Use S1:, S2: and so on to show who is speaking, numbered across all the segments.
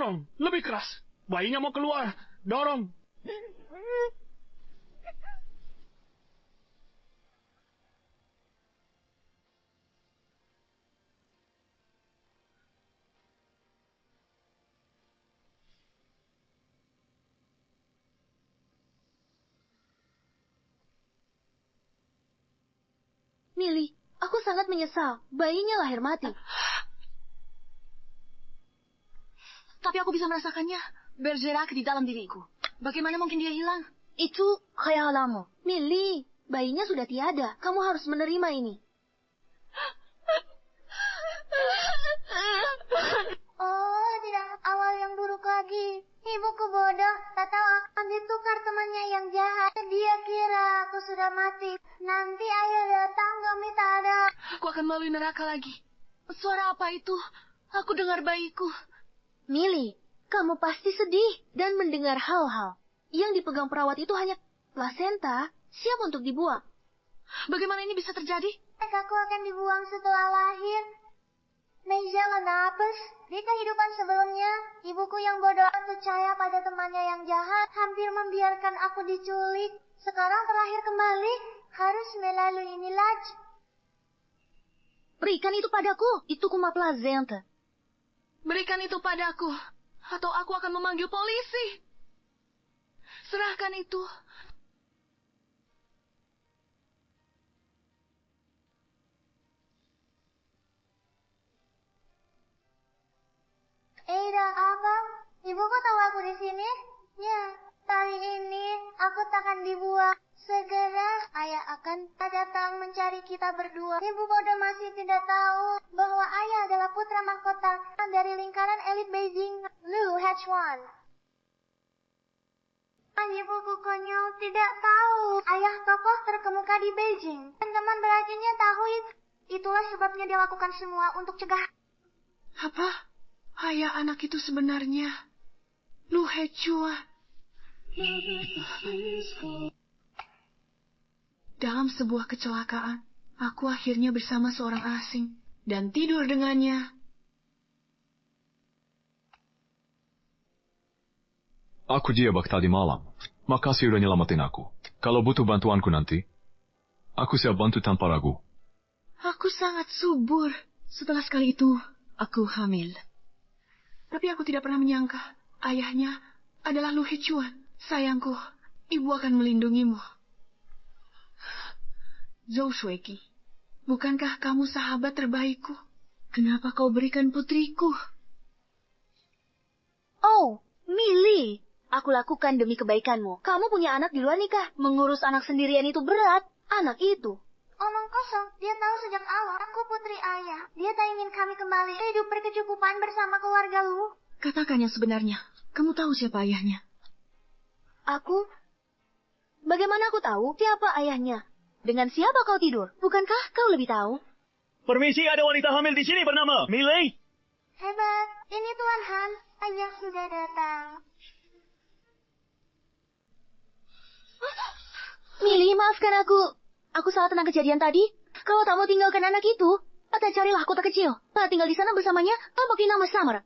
S1: Dorong, lebih keras. Bayinya mau keluar. Dorong.
S2: Millie, aku sangat menyesal. Bayinya lahir mati.
S3: Tapi aku bisa merasakannya. Bergerak di dalam diriku. Bagaimana mungkin dia hilang?
S2: Itu khayalanmu. Millie, bayinya sudah tiada. Kamu harus menerima ini.
S4: Oh, tidak. Awal yang buruk lagi. Ibuku bodoh. Tak tahu akan ditukar temannya yang jahat. Dia kira aku sudah mati. Nanti ayah datang, kami tak ada.
S3: Aku akan melalui neraka lagi. Suara apa itu? Aku dengar bayiku.
S2: Millie, kamu pasti sedih dan mendengar hal-hal. Yang dipegang perawat itu hanya plasenta, siap untuk dibuang.
S3: Bagaimana ini bisa terjadi?
S4: Aku akan dibuang setelah lahir. Meja Nafas, di kehidupan sebelumnya, ibuku yang bodoh percaya pada temannya yang jahat, hampir membiarkan aku diculik. Sekarang terakhir kembali, harus melalui ini lagi.
S2: Berikan itu padaku, itu cuma plasenta.
S3: Berikan itu padaku, atau aku akan memanggil polisi. Serahkan itu.
S4: Ada apa? Ibuku tahu aku di sini? Ya, kali ini aku takkan dibuang. Segera ayah akan datang mencari kita berdua. Ibu bodoh masih tidak tahu bahwa ayah adalah putra mahkota dari lingkaran elit Beijing, Lu Hechuan. Ibuku konyol tidak tahu ayah tokoh terkemuka di Beijing. Dan teman belajarnya tahu itu. Itulah sebabnya dia lakukan semua untuk cegah.
S3: Apa? Ayah anak itu sebenarnya Lu Hechua. Dalam sebuah kecelakaan, aku akhirnya bersama seorang asing dan tidur dengannya.
S5: Aku jebak tadi malam. Makasih udah nyelamatin aku. Kalau butuh bantuanku nanti, aku siap bantu tanpa ragu.
S3: Aku sangat subur. Setelah sekali itu, aku hamil. Tapi aku tidak pernah menyangka ayahnya adalah Lu Hechuan. Sayangku, ibu akan melindungimu. Zhou Shueki, bukankah kamu sahabat terbaikku? Kenapa kau berikan putriku?
S2: Oh, Millie, aku lakukan demi kebaikanmu. Kamu punya anak di luar nikah. Mengurus anak sendirian itu berat. Anak itu.
S4: Omong kosong, dia tahu sejak awal aku putri ayah. Dia tak ingin kami kembali hidup berkecukupan bersama keluarga Lu.
S3: Katakan yang sebenarnya. Kamu tahu siapa ayahnya?
S2: Aku? Bagaimana aku tahu siapa ayahnya? Dengan siapa kau tidur? Bukankah kau lebih tahu?
S6: Permisi, ada wanita hamil di sini bernama Millie.
S4: Hebat, ini Tuan Han. Ayah sudah datang.
S2: Millie, maafkan aku. Aku salah tentang kejadian tadi. Kalau tak mau tinggalkan anak itu, atau carilah kota kecil. Tak tinggal di sana bersamanya, pakai nama samar.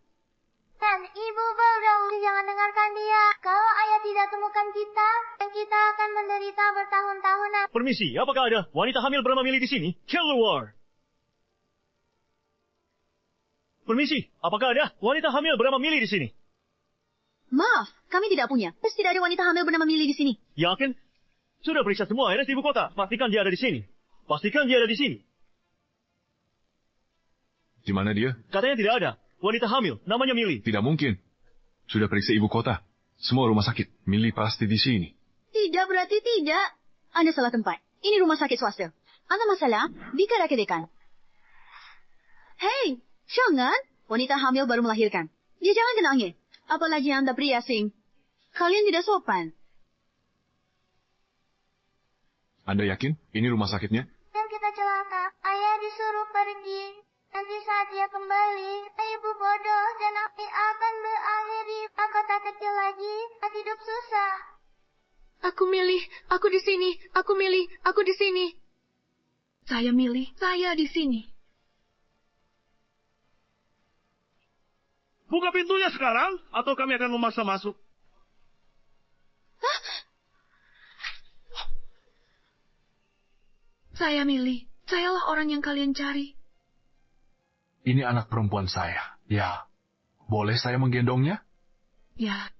S4: Dan ibu bodoh, jangan dengarkan dia. Kalau ayah tidak temukan kita, dan kita akan menderita bertahun-tahun.
S6: Permisi, apakah ada wanita hamil bernama Millie di sini? Keluar. Permisi, apakah ada wanita hamil bernama Millie di sini?
S2: Maaf, kami tidak punya. Pasti tidak ada wanita hamil bernama Millie di sini.
S6: Yakin? Sudah periksa semua RS di ibu kota. Pastikan dia ada di sini. Pastikan dia ada di sini.
S5: Di mana dia?
S6: Katanya tidak ada. Wanita hamil, namanya Millie.
S5: Tidak mungkin. Sudah periksa ibu kota. Semua rumah sakit. Millie pasti di sini.
S2: Tidak, berarti tidak. Anda salah tempat. Ini rumah sakit swasta. Anda masalah di Karakedekan. Hei, jangan. Wanita hamil baru melahirkan. Dia jangan kenangin. Apalagi Anda pria asing. Kalian tidak sopan.
S5: Anda yakin ini rumah sakitnya?
S4: Dan kita celaka. Ayah disuruh pergi. Nanti saat dia kembali, ibu bodoh dan api akan berakhiri. Kota kecil lagi, hidup susah.
S3: Aku Millie, aku di sini. Aku Millie, aku di sini. Saya Millie, saya di sini.
S1: Buka pintunya sekarang, atau kami akan memaksa masuk.
S3: Saya Millie. Sayalah orang yang kalian cari.
S5: Ini anak perempuan saya. Ya, boleh saya menggendongnya?
S3: Ya,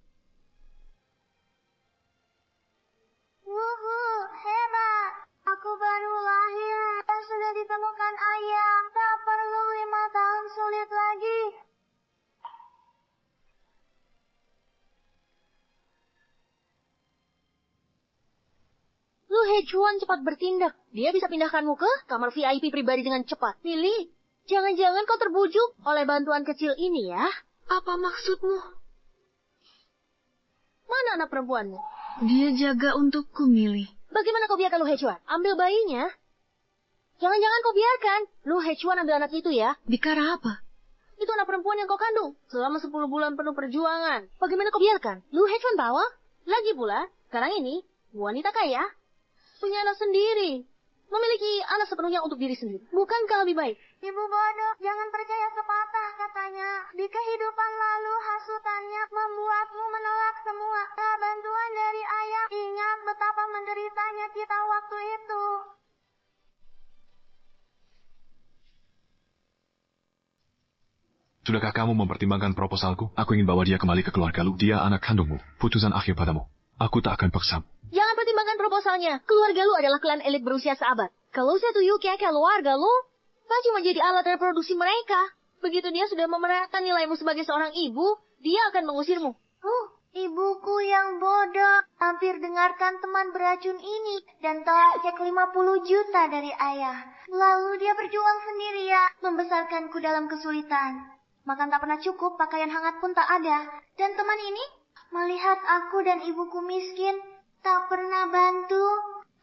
S4: Wuhu, hebat. Aku baru lahir dan sudah ditemukan ayah. Tak perlu 5 tahun sulit lagi.
S2: Lu Hechuan cepat bertindak. Dia bisa pindahkanmu ke kamar VIP pribadi dengan cepat. Millie, jangan-jangan kau terbujuk oleh bantuan kecil ini ya?
S3: apa maksudmu?
S2: Mana anak perempuanmu?
S3: Dia jaga untukku, Millie.
S2: Bagaimana kau biarkan Lu Hechuan? Ambil bayinya. Jangan-jangan kau biarkan Lu Hechuan ambil anak itu ya?
S3: Bicara apa?
S2: Itu anak perempuan yang kau kandung. Selama 10 bulan penuh perjuangan. Bagaimana kau biarkan Lu Hechuan bawa? Lagi pula, sekarang ini, wanita kaya. Punya anak sendiri. Memiliki anak sepenuhnya untuk diri sendiri. Bukankah lebih baik?
S4: Ibu bodoh, jangan percaya sepatah katanya. Di kehidupan lalu, hasutannya membuatmu menolak semua. Bantuan dari ayah, ingat betapa menderitanya kita waktu itu.
S5: Sudahkah kamu mempertimbangkan proposalku? Aku ingin bawa dia kembali ke keluarga lu. Dia anak kandungmu. Putusan akhir padamu. Aku tak akan paksamu.
S2: Jangan pertimbangkan proposalnya. Keluarga lu adalah klan elit berusia seabad. Kalau Setuyuki keluarga lu, kan cuma jadi alat reproduksi mereka. Begitu dia sudah memeratakan nilaimu sebagai seorang ibu, dia akan mengusirmu.
S4: Ibuku yang bodoh. Hampir dengarkan teman beracun ini dan tolak cek 50 juta dari ayah. Lalu dia berjuang sendirian, membesarkanku dalam kesulitan. Makan tak pernah cukup, pakaian hangat pun tak ada. Dan teman ini melihat aku dan ibuku miskin, tak pernah bantu,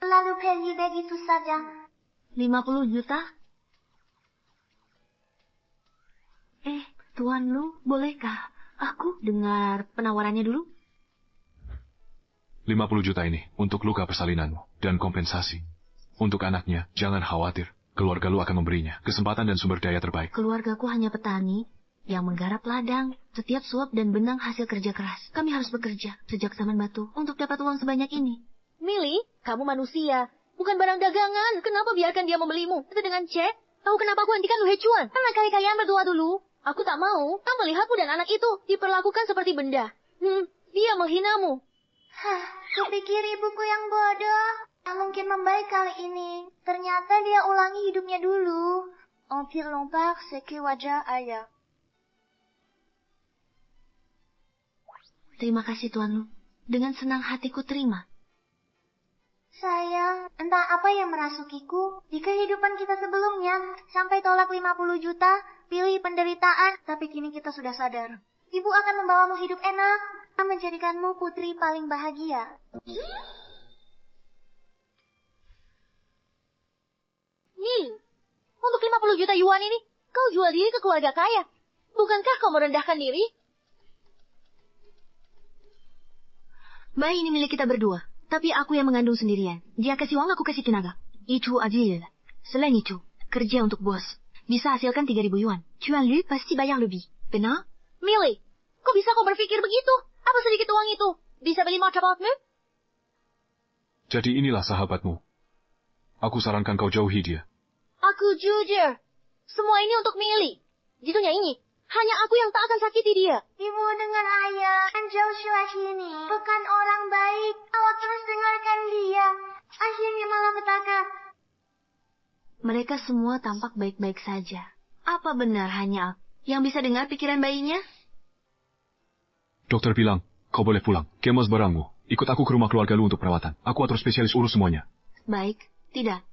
S4: lalu pergi begitu saja.
S2: 50 juta? Tuan Lu, bolehkah aku dengar penawarannya dulu?
S5: 50 juta ini untuk luka persalinanmu dan kompensasi. Untuk anaknya, jangan khawatir. Keluarga lu akan memberinya kesempatan dan sumber daya terbaik.
S2: Keluargaku hanya petani yang menggarap ladang. Setiap suap dan benang hasil kerja keras. Kami harus bekerja sejak zaman batu untuk dapat uang sebanyak ini. Millie, kamu manusia, bukan barang dagangan. Kenapa biarkan dia membelimu? Itu dengan cek. Tahu kenapa aku hentikan Lu Hechuan? Karena kalian berdua dulu. Aku tak mau kamu melihatku dan anak itu diperlakukan seperti benda. Dia menghinamu.
S4: Kupikir ibuku yang bodoh. Tak mungkin membaik kali ini. Ternyata dia ulangi hidupnya dulu. Empire Lombard, seki wajah ayah.
S2: Terima kasih Tuan Lu. Dengan senang hatiku terima.
S4: Sayang, entah apa yang merasukiku. Di kehidupan kita sebelumnya, sampai tolak 50 juta, pilih penderitaan, tapi kini kita sudah sadar. Ibu akan membawamu hidup enak, menjadikanmu putri paling bahagia.
S2: Nih, untuk 50 juta yuan ini, kau jual diri ke keluarga kaya. Bukankah kau merendahkan diri? Bayi ini milik kita berdua, tapi aku yang mengandung sendirian. Dia kasih uang, aku kasih tenaga. Itu adil. Selain itu, kerja untuk bos. Bisa hasilkan 3.000 yuan. Tuan Lu pasti bayar lebih. Benar? Millie, kok bisa kau berpikir begitu? Apa sedikit uang itu? Bisa beli martabakmu?
S5: Jadi inilah sahabatmu. Aku sarankan kau jauhi dia.
S2: Aku jujur. Semua ini untuk Millie. Jitunya ini. Hanya aku yang tak akan sakiti dia.
S4: Ibu dengan ayah dan Joshua ini bukan orang baik. Kalau terus dengarkan dia, akhirnya malah petaka.
S2: Mereka semua tampak baik-baik saja. Apa benar hanya aku yang bisa dengar pikiran bayinya?
S5: Dokter bilang, kau boleh pulang. Kemas barangmu. Ikut aku ke rumah keluarga lu untuk perawatan. Aku atur spesialis urus semuanya.
S2: Baik, tidak.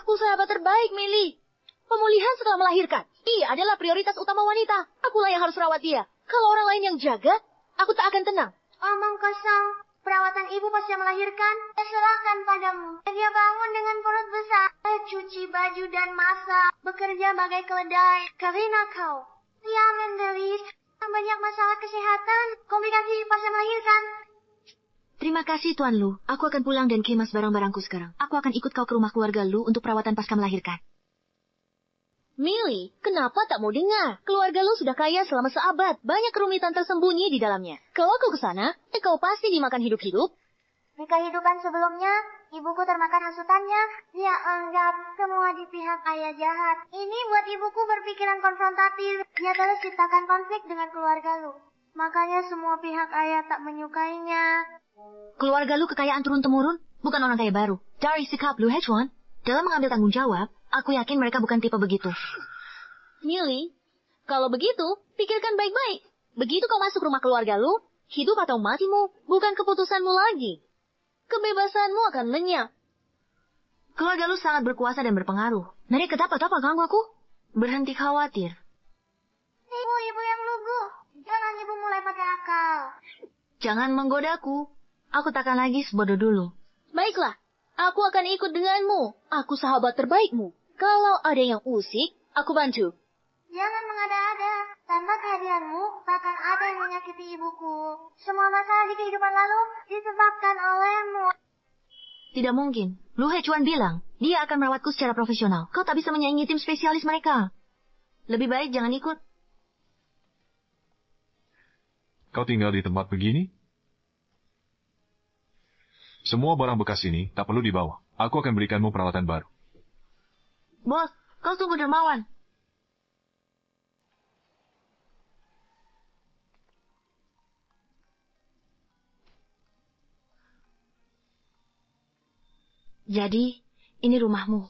S2: Aku sahabat terbaik, Millie. Pemulihan setelah melahirkan. Ia adalah prioritas utama wanita. Akulah yang harus rawat dia. Kalau orang lain yang jaga, aku tak akan tenang.
S4: Omong kosong. Perawatan ibu pasca melahirkan, serahkan padamu. Dia bangun dengan perut besar, cuci baju dan masak, bekerja bagai keledai. Karena kau, dia menderita banyak masalah kesehatan, komplikasi pasca melahirkan.
S2: Terima kasih, Tuan Lu. Aku akan pulang dan kemas barang-barangku sekarang. Aku akan ikut kau ke rumah keluarga Lu untuk perawatan pasca melahirkan. Millie, kenapa tak mau dengar? Keluarga lu sudah kaya selama seabad. Banyak kerumitan tersembunyi di dalamnya. Kalau kau ke sana, kau pasti dimakan hidup-hidup.
S4: Di kehidupan sebelumnya, ibuku termakan hasutannya. Dia anggap semua di pihak ayah jahat. Ini buat ibuku berpikiran konfrontatif. Dia terus ciptakan konflik dengan keluarga lu. Makanya semua pihak ayah tak menyukainya.
S2: Keluarga lu kekayaan turun-temurun, bukan orang kaya baru. Dari sikap lu, Hechuan, dalam mengambil tanggung jawab, aku yakin mereka bukan tipe begitu. Millie, kalau begitu, pikirkan baik-baik. Begitu kau masuk rumah keluarga lu, hidup atau matimu bukan keputusanmu lagi. Kebebasanmu akan lenyap. Keluarga lu sangat berkuasa dan berpengaruh. Nenek kenapa ganggu aku? Berhenti khawatir.
S4: Ibu yang lugu. Jangan ibu mulai pakai akal.
S2: Jangan menggodaku. Aku takkan lagi sebodoh dulu. Baiklah, aku akan ikut denganmu. Aku sahabat terbaikmu. Kalau ada yang usik, aku bantu.
S4: Jangan mengada-ada. Tanpa kehadiranmu, takkan ada yang menyakiti ibuku. Semua masalah di kehidupan lalu disebabkan olehmu.
S2: Tidak mungkin. Lu Hechuan bilang, dia akan merawatku secara profesional. Kau tak bisa menyaingi tim spesialis mereka. Lebih baik jangan ikut.
S5: Kau tinggal di tempat begini? Semua barang bekas ini tak perlu dibawa. Aku akan berikanmu perawatan baru.
S2: Bos, kau sungguh dermawan. Jadi, ini rumahmu.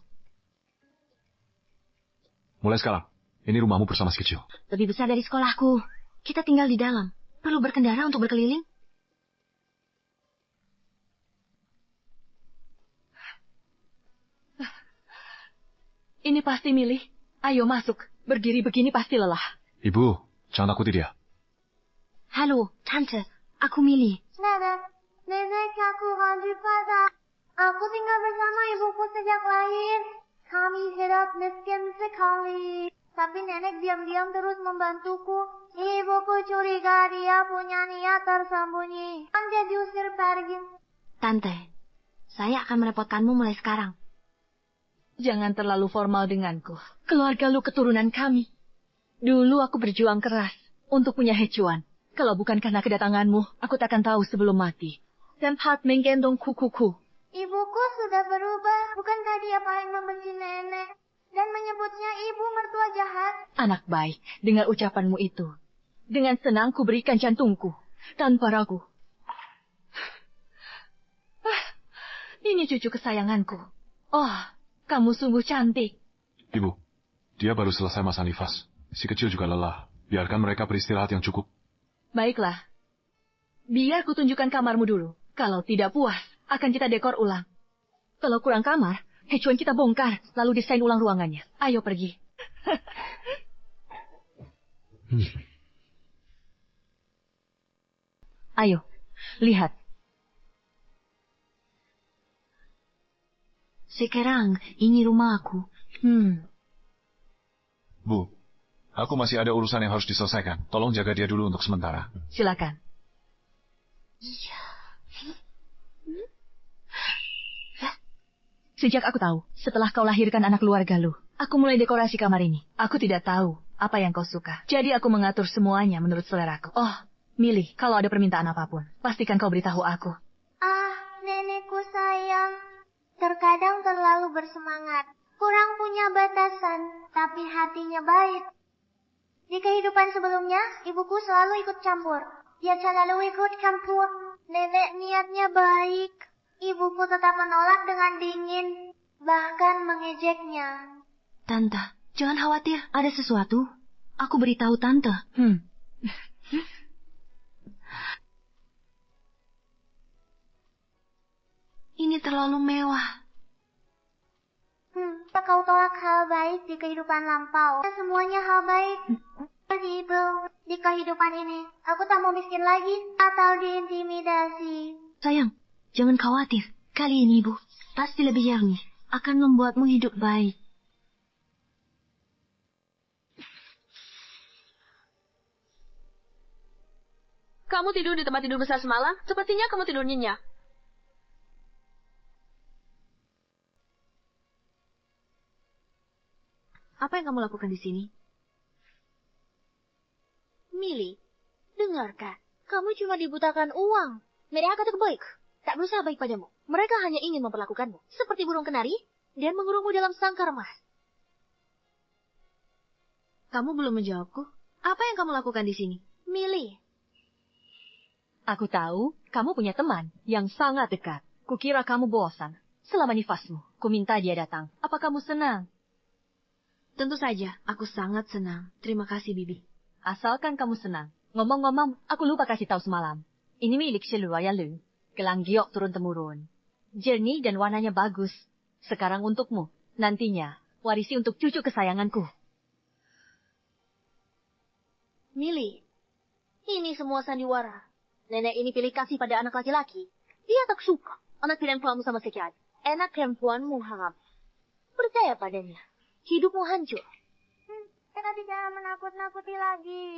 S5: Mulai sekarang, ini rumahmu bersama si kecil.
S2: Lebih besar dari sekolahku. Kita tinggal di dalam. Perlu berkendara untuk berkeliling?
S3: Ini pasti Milih. Ayo masuk. Berdiri begini pasti lelah.
S5: Ibu, jangan takuti dia.
S2: Halo, Tante. Aku Millie.
S4: Nenek aku Randy Pada. Aku tinggal bersama ibuku sejak lahir. Kami hidup miskin sekali. Tapi nenek diam-diam terus membantuku. Ibuku curiga dia punya niat tersembunyi. Dia diusir pergi.
S2: Tante, saya akan merepotkanmu mulai sekarang.
S3: Jangan terlalu formal denganku. Keluarga lu keturunan kami. Dulu aku berjuang keras untuk punya Hechuan. Kalau bukan karena kedatanganmu, aku takkan tahu sebelum mati. Dan Pat menggendong kukuku.
S4: Ibuku sudah berubah. Bukankah dia paling membenci nenek? Dan menyebutnya ibu mertua jahat.
S3: Anak baik, dengar ucapanmu itu. Dengan senang ku berikan jantungku. Tanpa ragu. Ini cucu kesayanganku. Oh, kamu sungguh cantik.
S5: Ibu, dia baru selesai masa nifas. Si kecil juga lelah. Biarkan mereka beristirahat yang cukup.
S3: Baiklah. Biar ku tunjukkan kamarmu dulu. Kalau tidak puas, akan kita dekor ulang. Kalau kurang kamar, Hechuan kita bongkar, lalu desain ulang ruangannya. Ayo pergi. Ayo, lihat.
S2: Sekarang, ini rumah aku.
S5: Bu, aku masih ada urusan yang harus diselesaikan. Tolong jaga dia dulu untuk sementara.
S3: Silakan. Sejak aku tahu, setelah kau lahirkan anak keluarga lu, aku mulai dekorasi kamar ini. Aku tidak tahu apa yang kau suka. Jadi aku mengatur semuanya menurut seleraku. Oh, Milih, kalau ada permintaan apapun, pastikan kau beritahu aku.
S4: Nenekku sayang. Terkadang terlalu bersemangat. Kurang punya batasan, tapi hatinya baik. Di kehidupan sebelumnya, ibuku selalu ikut campur. Dia selalu ikut campur. Nenek niatnya baik. Ibuku tetap menolak dengan dingin, bahkan mengejeknya.
S2: Tante, jangan khawatir. Ada sesuatu. Aku beritahu Tante. Ini terlalu mewah.
S4: Kau tolak hal baik di kehidupan lampau. Semuanya hal baik. Ibu, di kehidupan ini, aku tak mau miskin lagi atau diintimidasi.
S2: Sayang, jangan khawatir. Kali ini, Ibu, pasti lebih jernih. Akan membuatmu hidup baik.
S7: Kamu tidur di tempat tidur besar semalam? Sepertinya kamu tidur nyenyak. Apa
S2: Apa yang kamu lakukan di sini?
S4: Millie, dengarkan. Kamu cuma dibutakan uang. Mereka kata baik. Tak berusaha baik padamu. Mereka hanya ingin memperlakukanmu seperti burung kenari dan mengurungmu dalam sangkar emas.
S2: Kamu belum menjawabku. Apa yang kamu lakukan di sini?
S4: Millie,
S7: Aku tahu kamu punya teman yang sangat dekat. Kukira kamu bosan. Selama nifasmu, ku minta dia datang. Apa kamu senang?
S2: Tentu saja, aku sangat senang. Terima kasih, Bibi.
S7: Asalkan kamu senang. Ngomong-ngomong, aku lupa kasih tahu semalam. Ini milik Shelua Yalu. Gelang giok turun-temurun. Jernih dan warnanya bagus. Sekarang untukmu. Nantinya, warisi untuk cucu kesayanganku.
S4: Millie, ini semua sandiwara. Nenek ini pilih kasih pada anak laki-laki. Dia tak suka anak perempuanmu sama sekali. Anak perempuanmu harap. Percaya padanya. Hidupmu hancur. Kita tidak menakut-nakuti lagi.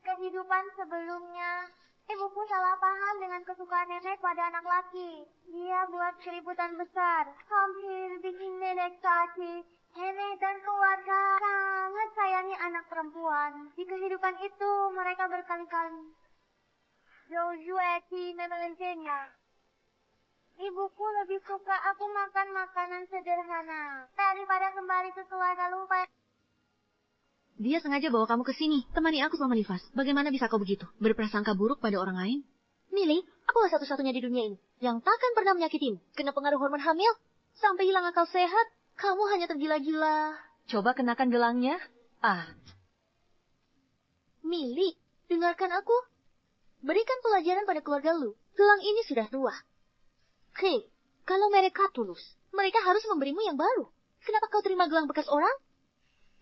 S4: Kehidupan sebelumnya, ibuku salah paham dengan kesukaan nenek pada anak laki. Dia buat keributan besar. Hampir bikin nenek sakit. Nenek dan keluarga sangat sayangi anak perempuan. Di kehidupan itu, mereka berkali-kali Jojueti memelentenya. Ibuku lebih suka aku makan makanan sederhana daripada kembali ke keluarga lupa.
S2: Dia sengaja bawa kamu ke sini. Temani aku selama nifas. Bagaimana bisa kau begitu? Berprasangka buruk pada orang lain?
S4: Millie, akulah satu-satunya di dunia ini yang takkan pernah menyakitimu. Kena pengaruh hormon hamil, sampai hilang akal sehat, kamu hanya tergila-gila.
S7: Coba kenakan gelangnya.
S4: Millie, dengarkan aku. Berikan pelajaran pada keluarga lu. Gelang ini sudah tua. Hei, kalau mereka tulus, mereka harus memberimu yang baru. Kenapa kau terima gelang bekas orang?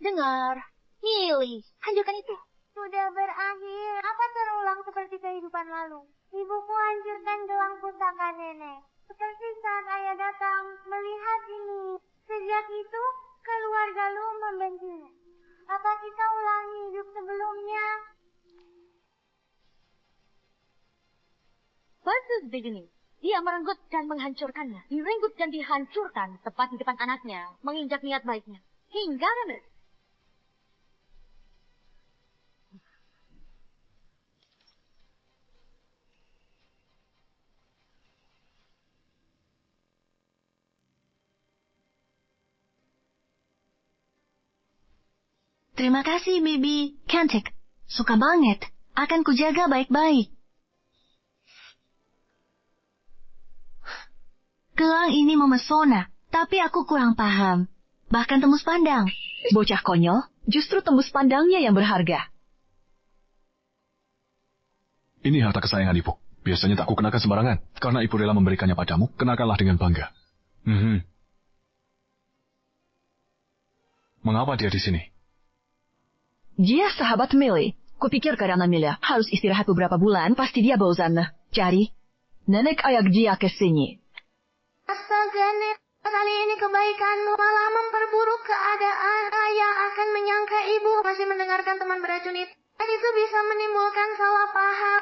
S4: Dengar, Millie, hancurkan itu. Sudah berakhir. Apa terulang seperti kehidupan lalu? Ibuku hancurkan gelang pusaka nenek. Seperti saat ayah datang melihat ini. Sejak itu, keluarga lu membencinya. Apa kita ulangi hidup sebelumnya?
S7: Versus beginning. Dia merenggut dan menghancurkannya. Direnggut dan dihancurkan tepat di depan anaknya. Menginjak niat baiknya. Hingga remes.
S2: Terima kasih, Bibi. Cantik. Suka banget. Akan kujaga baik-baik. Gelang ini memesona, tapi aku kurang paham. Bahkan tembus pandang.
S7: Bocah konyol, justru tembus pandangnya yang berharga.
S5: Ini harta kesayangan ibu. Biasanya tak kukenakan sembarangan. Karena ibu rela memberikannya padamu, kenakanlah dengan bangga. Mengapa dia di sini?
S7: Dia sahabat Millie. Kupikir karena Millie harus istirahat beberapa bulan, pasti dia bosan. Cari. Nenek ajak dia ke sini.
S4: Astaga, Nek. Kali ini kebaikanmu malah memperburuk keadaan. Ayah akan menyangka ibu masih mendengarkan teman beracun itu. Dan itu bisa menimbulkan salah paham.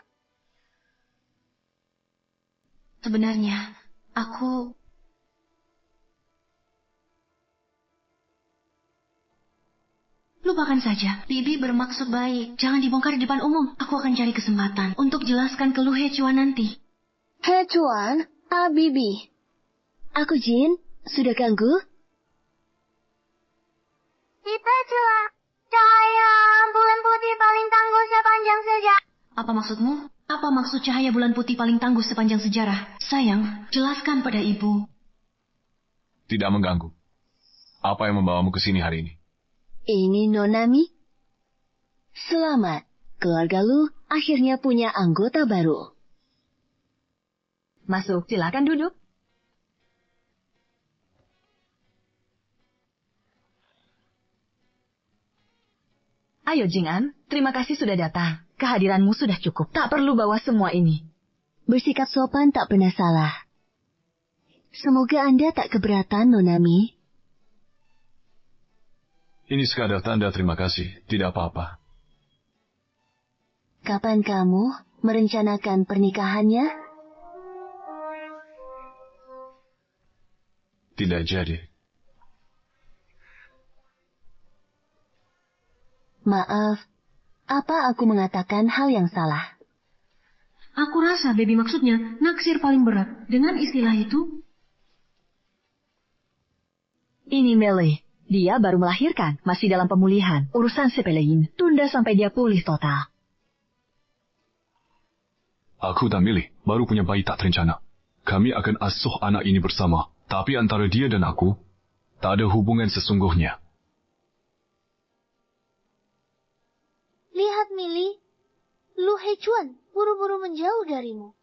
S2: Sebenarnya, aku... Lupakan saja. Bibi bermaksud baik. Jangan dibongkar di depan umum. Aku akan cari kesempatan untuk jelaskan ke Lu Hechuan nanti.
S4: Hechuan, Bibi. Aku Jin, sudah ganggu? Kita celak. Cahaya bulan putih paling tangguh sepanjang sejarah.
S2: Apa maksudmu? Apa maksud cahaya bulan putih paling tangguh sepanjang sejarah? Sayang, jelaskan pada ibu.
S5: Tidak mengganggu. Apa yang membawamu ke sini hari ini?
S4: Ini Nonami. Selamat, keluarga lu akhirnya punya anggota baru.
S7: Masuk, silakan duduk. Ayo Jing'an, terima kasih sudah datang. Kehadiranmu sudah cukup, tak perlu bawa semua ini.
S4: Bersikap sopan tak pernah salah. Semoga Anda tak keberatan, Nonami.
S5: Ini sekadar tanda terima kasih, tidak apa-apa.
S4: Kapan kamu merencanakan pernikahannya?
S5: Tidak jadi.
S2: Maaf, apa aku mengatakan hal yang salah?
S8: Aku rasa baby maksudnya naksir paling berat. Dengan istilah itu,
S7: Ini Melly. Dia baru melahirkan, masih dalam pemulihan. Urusan sepelein, tunda sampai dia pulih total.
S5: Aku dan Millie baru punya bayi tak terencana. Kami akan asuh anak ini bersama. Tapi antara dia dan aku, tak ada hubungan sesungguhnya.
S4: Lihat, Millie. Lu Hechuan buru-buru menjauh darimu.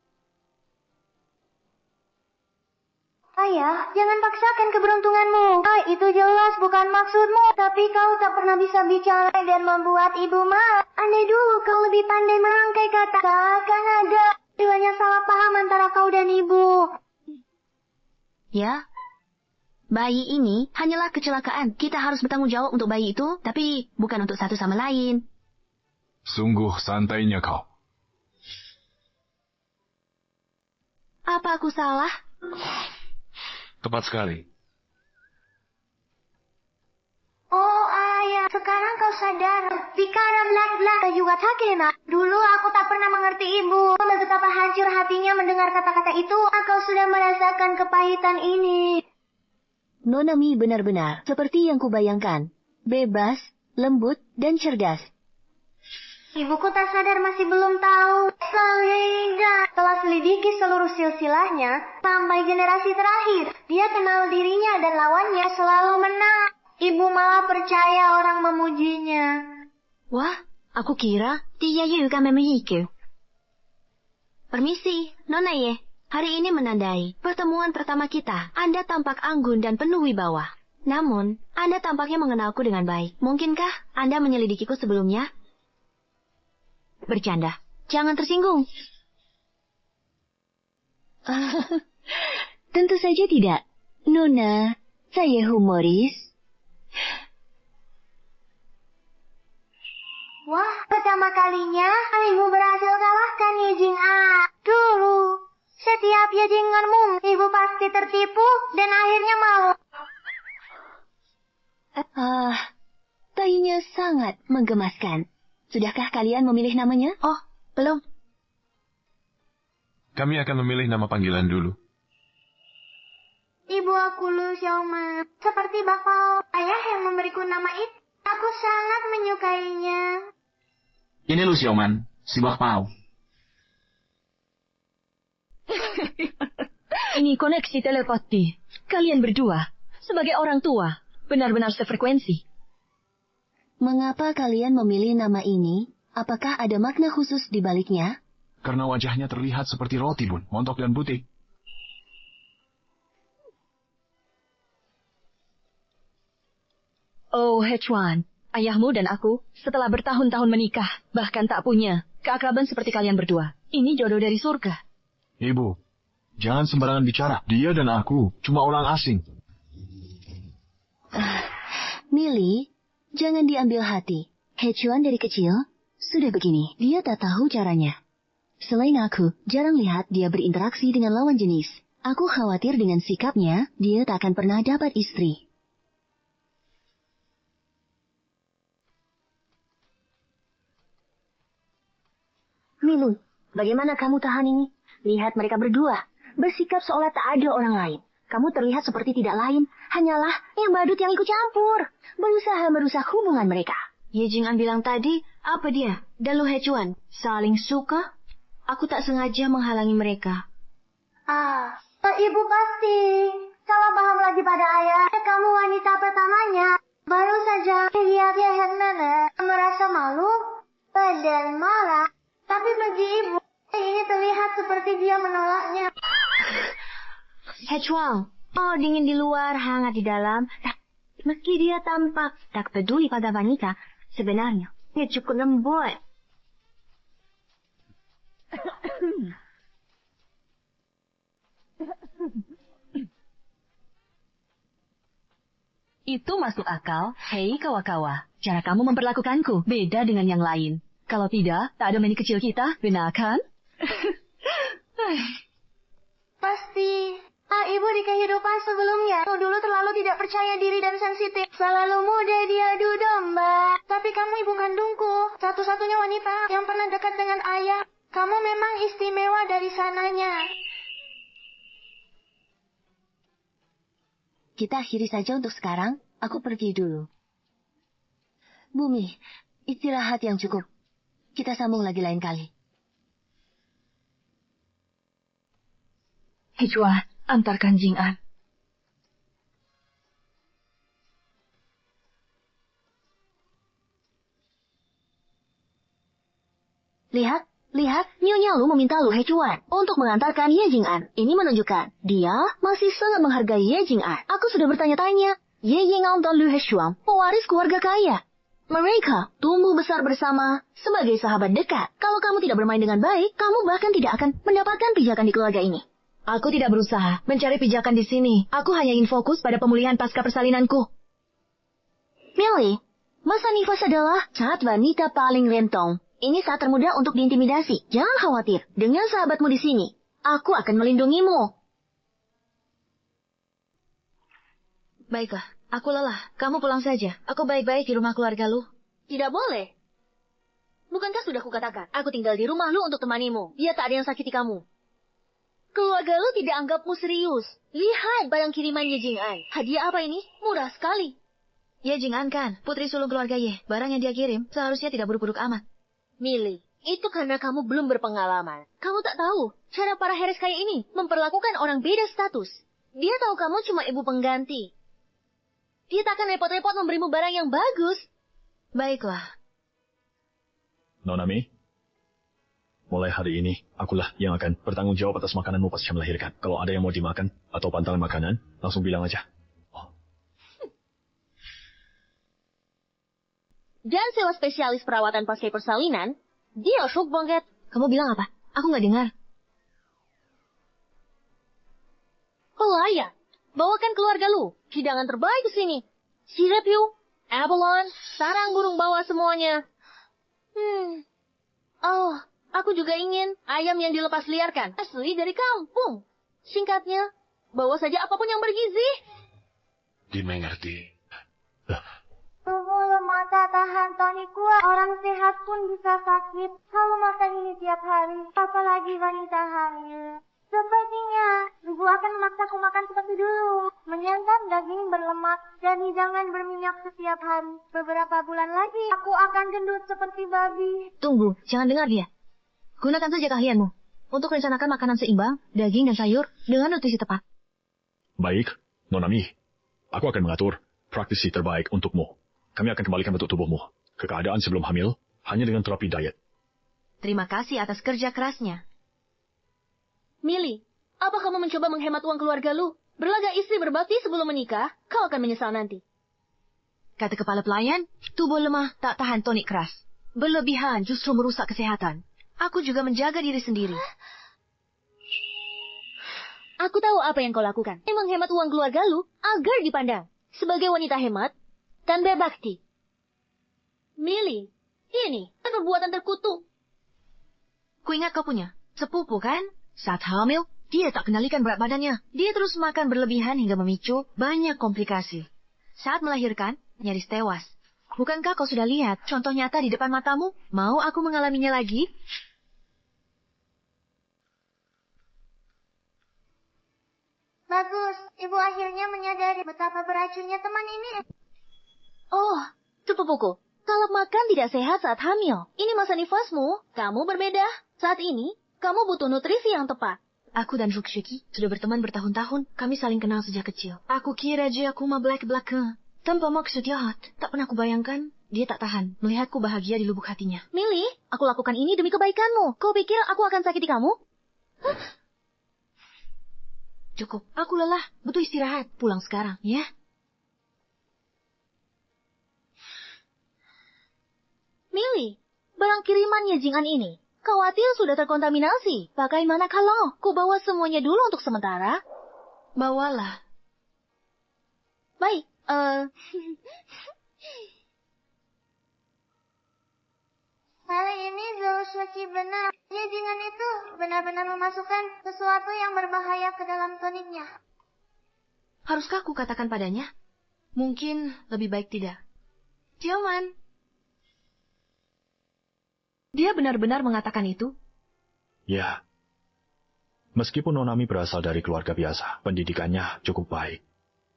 S4: Ayah, jangan paksakan keberuntunganmu. Itu jelas bukan maksudmu. Tapi kau tak pernah bisa bicara dan membuat ibu marah. Andai dulu kau lebih pandai merangkai kata, akan ada banyak salah paham antara kau dan ibu.
S2: Ya, bayi ini hanyalah kecelakaan. Kita harus bertanggung jawab untuk bayi itu, tapi bukan untuk satu sama lain.
S5: Sungguh santainya kau.
S2: Apa aku salah?
S5: Tepat sekali.
S4: Oh ayah, sekarang kau sadar. Bicara belak-belak juga takena. Dulu aku tak pernah mengerti ibu. Betapa hancur hatinya mendengar kata-kata itu. Aku sudah merasakan kepahitan ini.
S2: Nona Mi benar-benar seperti yang kubayangkan. Bebas, lembut, dan cerdas.
S4: Ibuku tak sadar masih belum tahu. Sehingga telah selidiki seluruh silsilahnya sampai generasi terakhir. Dia kenal dirinya dan lawannya selalu menang. Ibu malah percaya orang memujinya.
S2: Wah, aku kira dia juga memiliki. Permisi, Nona Ye. Hari ini menandai pertemuan pertama kita. Anda tampak anggun dan penuh wibawa. Namun, Anda tampaknya mengenalku dengan baik. Mungkinkah Anda menyelidikiku sebelumnya? Bercanda. Jangan tersinggung. Tentu saja tidak. Nona, saya humoris.
S4: Wah, pertama kalinya ibu berhasil kalahkan Yejing A. Dulu, setiap Yejinganmu, ibu pasti tertipu dan akhirnya malu.
S2: Bayinya sangat menggemaskan. Sudahkah kalian memilih namanya? Oh, belum.
S5: Kami akan memilih nama panggilan dulu.
S4: Ibu aku Lu Xiaoman. Seperti bakpao ayah yang memberiku nama itu. Aku sangat menyukainya.
S9: Ini Lu Xiaoman, si bakpao.
S7: Ini koneksi telepati. Kalian berdua, sebagai orang tua, benar-benar sefrekuensi.
S2: Mengapa kalian memilih nama ini? Apakah ada makna khusus di baliknya?
S9: Karena wajahnya terlihat seperti roti, Bun. Montok dan putih.
S7: Oh, Hechuan. Ayahmu dan aku setelah bertahun-tahun menikah, bahkan tak punya keakraban seperti kalian berdua. Ini jodoh dari surga.
S9: Ibu, jangan sembarangan bicara. Dia dan aku cuma orang asing.
S2: Millie, jangan diambil hati. Hechuan dari kecil sudah begini. Dia tak tahu caranya. Selain aku, jarang lihat dia berinteraksi dengan lawan jenis. Aku khawatir dengan sikapnya, dia tak akan pernah dapat istri. Milu, bagaimana kamu tahan ini? Lihat mereka berdua, bersikap seolah tak ada orang lain. Kamu terlihat seperti tidak lain, hanyalah yang badut yang ikut campur. Berusaha merusak hubungan mereka. Ye Jing'an bilang tadi, apa dia? Dan Lu Hechuan, saling suka? Aku tak sengaja menghalangi mereka.
S4: Ibu pasti salah paham lagi pada ayah. Kamu wanita pertamanya. Baru saja lihatnya Hernana merasa malu dan marah. Tapi bagi ibu, ini terlihat seperti dia menolaknya.
S2: Hechuan, oh dingin di luar, hangat di dalam. Meski dia tampak tak peduli pada wanita, sebenarnya dia cukup lembut.
S7: Itu masuk akal. Hei kawa-kawa, cara kamu memperlakukanku beda dengan yang lain. Kalau tidak, tak ada mini kecil kita, benar kan?
S4: Pasti Ibu di kehidupan sebelumnya dulu terlalu tidak percaya diri dan sensitif. Selalu muda diadu domba. Tapi kamu ibu kandungku, satu-satunya wanita yang pernah dekat dengan ayah. Kamu memang istimewa dari sananya.
S2: Kita akhiri saja untuk sekarang. Aku pergi dulu. Bumi, istirahat yang cukup. Kita sambung lagi lain kali.
S3: Hijwa, antarkan Jing'an.
S2: Lihat, Nyonya Lu meminta Lu Hechuan untuk mengantarkan Ye Jing'an. Ini menunjukkan dia masih sangat menghargai Ye Jing'an. Aku sudah bertanya-tanya. Ye Jing'an dan Lu Hechuan pewaris keluarga kaya. Mereka tumbuh besar bersama sebagai sahabat dekat. Kalau kamu tidak bermain dengan baik, kamu bahkan tidak akan mendapatkan pijakan di keluarga ini.
S8: Aku tidak berusaha mencari pijakan di sini. Aku hanya ingin fokus pada pemulihan pasca persalinanku.
S2: Millie, masa nifas adalah saat wanita paling rentong. Ini saat termuda untuk diintimidasi. Jangan khawatir, dengan sahabatmu di sini, aku akan melindungimu.
S8: Baiklah, aku lelah. Kamu pulang saja. Aku baik-baik di rumah keluarga Lu.
S2: Tidak boleh. Bukankah sudah kukatakan, aku tinggal di rumah Lu untuk temanimu. Dia tak ada yang sakiti kamu. Keluarga Lu tidak anggapmu serius. Lihat barang kiriman Ye Jing'an. Hadiah apa ini? Murah sekali.
S8: Ye Jing'an kan, putri sulung keluarga Ye. Barang yang dia kirim seharusnya tidak buruk-buruk amat.
S2: Millie, itu karena kamu belum berpengalaman. Kamu tak tahu cara para Heres kaya ini memperlakukan orang beda status. Dia tahu kamu cuma ibu pengganti. Dia tak akan repot-repot memberimu barang yang bagus.
S8: Baiklah.
S9: Nona Mi, mulai hari ini, akulah yang akan bertanggung jawab atas makananmu pasca melahirkan. Kalau ada yang mau dimakan atau pantangan makanan, langsung bilang aja.
S2: Dan sewa spesialis perawatan pasca persalinan, dia shock banget.
S8: Kamu bilang apa? Aku nggak dengar.
S2: Pelayan, bawakan keluarga Lu hidangan terbaik ke sini. Sirepyu, abalone, sarang burung bawah semuanya. Oh, aku juga ingin ayam yang dilepas liarkan, asli dari kampung. Singkatnya, bawa saja apapun yang bergizi.
S5: Dimengerti.
S4: Tubuh lemah tak tahan tonik kuat. Orang sehat pun bisa sakit. Kalau makan ini tiap hari, apalagi wanita hamil. Sepertinya ibu akan memaksaku makan seperti dulu. Menyantap daging berlemak dan hidangan berminyak setiap hari. Beberapa bulan lagi, aku akan gendut seperti babi.
S8: Tunggu, jangan dengar dia. Gunakan saja keahlianmu untuk rencanakan makanan seimbang, daging dan sayur dengan nutrisi tepat.
S9: Baik, Nona Mi. Aku akan mengatur praktisi terbaik untukmu. Kami akan kembalikan bentuk tubuhmu ke keadaan sebelum hamil hanya dengan terapi diet.
S8: Terima kasih atas kerja kerasnya.
S2: Millie, apa kamu mencoba menghemat uang keluarga Lu? Berlagak istri berbakti sebelum menikah, kau akan menyesal nanti.
S8: Kata kepala pelayan, tubuh lemah tak tahan tonik keras. Berlebihan justru merusak kesehatan. Aku juga menjaga diri sendiri.
S2: Aku tahu apa yang kau lakukan. Menghemat uang keluarga Lu agar dipandang sebagai wanita hemat dan berbakti. Millie, ini perbuatan terkutuk.
S8: Kuingat kau punya sepupu kan? Saat hamil, dia tak kendalikan berat badannya. Dia terus makan berlebihan hingga memicu banyak komplikasi. Saat melahirkan, nyaris tewas. Bukankah kau sudah lihat contoh nyata di depan matamu? Mau aku mengalaminya lagi?
S4: Bagus, ibu akhirnya menyadari betapa beracunnya teman ini.
S2: Oh, sepupuku, kalau makan tidak sehat saat hamil. Ini masa nifasmu, kamu berbeda. Saat ini, kamu butuh nutrisi yang tepat.
S8: Aku dan Fukshuki sudah berteman bertahun-tahun. Kami saling kenal sejak kecil. Aku kira dia kuma belak-belakan. Tanpa maksud jahat, tak pernah kubayangkan dia tak tahan melihatku bahagia di lubuk hatinya.
S2: Millie, aku lakukan ini demi kebaikanmu. Kau pikir aku akan sakiti kamu?
S8: Cukup, aku lelah. Butuh istirahat. Pulang sekarang, ya?
S2: Millie, barang kiriman Ye Jing'an ini, khawatir sudah terkontaminasi. Bagaimana kalau ku bawa semuanya dulu untuk sementara?
S8: Bawalah.
S2: Baik,
S4: Kali ini Zhou Shuqi benar. Ye Jing'an itu benar-benar memasukkan sesuatu yang berbahaya ke dalam toniknya.
S8: Haruskah aku katakan padanya? Mungkin lebih baik tidak. Tioman. Dia benar-benar mengatakan itu?
S9: Ya. Meskipun Nonami berasal dari keluarga biasa, pendidikannya cukup baik.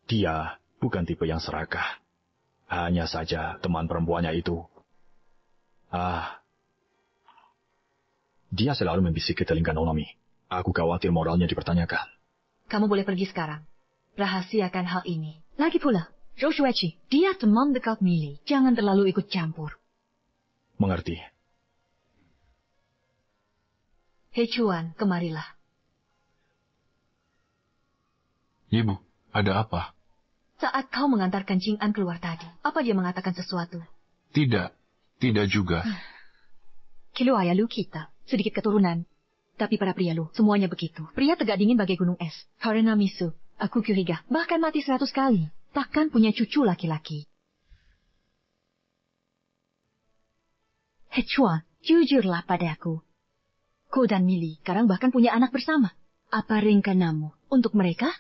S9: Dia bukan tipe yang serakah. Hanya saja teman perempuannya itu. Dia selalu membisik ke telinga Nonami. Aku khawatir moralnya dipertanyakan.
S7: Kamu boleh pergi sekarang. Rahasiakan hal ini. Lagi pula, Zhou Shuiqi, dia teman dekat Millie. Jangan terlalu ikut campur.
S9: Mengerti.
S7: He Chuan, kemarilah.
S5: Ibu, ada apa?
S7: Saat kau mengantarkan Jing An keluar tadi, apa dia mengatakan sesuatu?
S5: Tidak juga.
S7: Kilo ayah lu kita, sedikit keturunan. Tapi para pria lu, semuanya begitu. Pria tegak dingin bagai gunung es. Karena Misu, aku curiga, bahkan mati 100 kali. Takkan punya cucu laki-laki. He Chuan, jujurlah padaku. Kau dan Millie sekarang bahkan punya anak bersama. Apa rencanamu untuk mereka?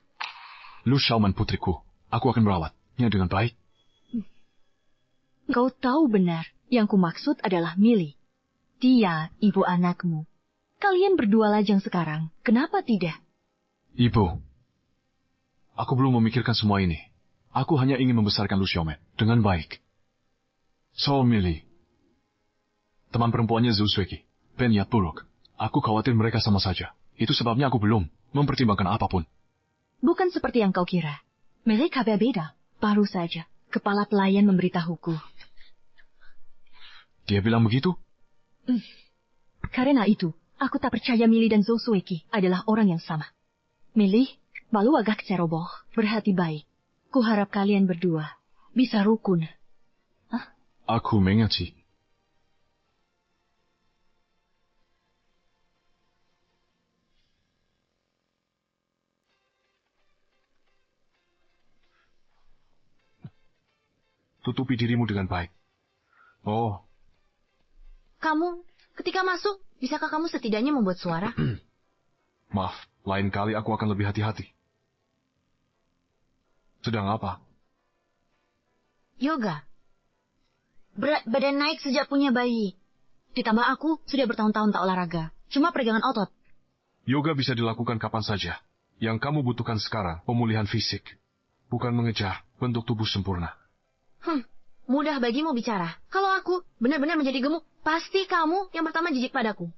S5: Lu Xiaoman putriku. Aku akan merawatnya dengan baik.
S7: Kau tahu benar, yang kumaksud adalah Millie. Dia ibu anakmu. Kalian berdua lajang sekarang, kenapa tidak?
S5: Ibu, aku belum memikirkan semua ini. Aku hanya ingin membesarkan Lu Xiaoman dengan baik. Soal Millie, teman perempuannya Zhou Shuiqi, berniat buruk. Aku khawatir mereka sama saja. Itu sebabnya aku belum mempertimbangkan apapun.
S7: Bukan seperti yang kau kira. Mereka berbeda. Baru saja, kepala pelayan memberitahuku.
S5: Dia bilang begitu?
S7: Karena itu, aku tak percaya Millie dan Zhou Shuiqi adalah orang yang sama. Millie, malu agak ceroboh, berhati baik. Kuharap kalian berdua bisa rukun.
S5: Aku mengerti. Tutupi dirimu dengan baik. Oh.
S8: Kamu, ketika masuk, bisakah kamu setidaknya membuat suara?
S5: Maaf, lain kali aku akan lebih hati-hati. Sedang apa?
S8: Yoga. Berat badan naik sejak punya bayi. Ditambah aku sudah bertahun-tahun tak olahraga. Cuma peregangan otot.
S5: Yoga bisa dilakukan kapan saja. Yang kamu butuhkan sekarang, pemulihan fisik. Bukan mengejar bentuk tubuh sempurna.
S8: Mudah bagimu bicara. Kalau aku benar-benar menjadi gemuk, pasti kamu yang pertama jijik padaku.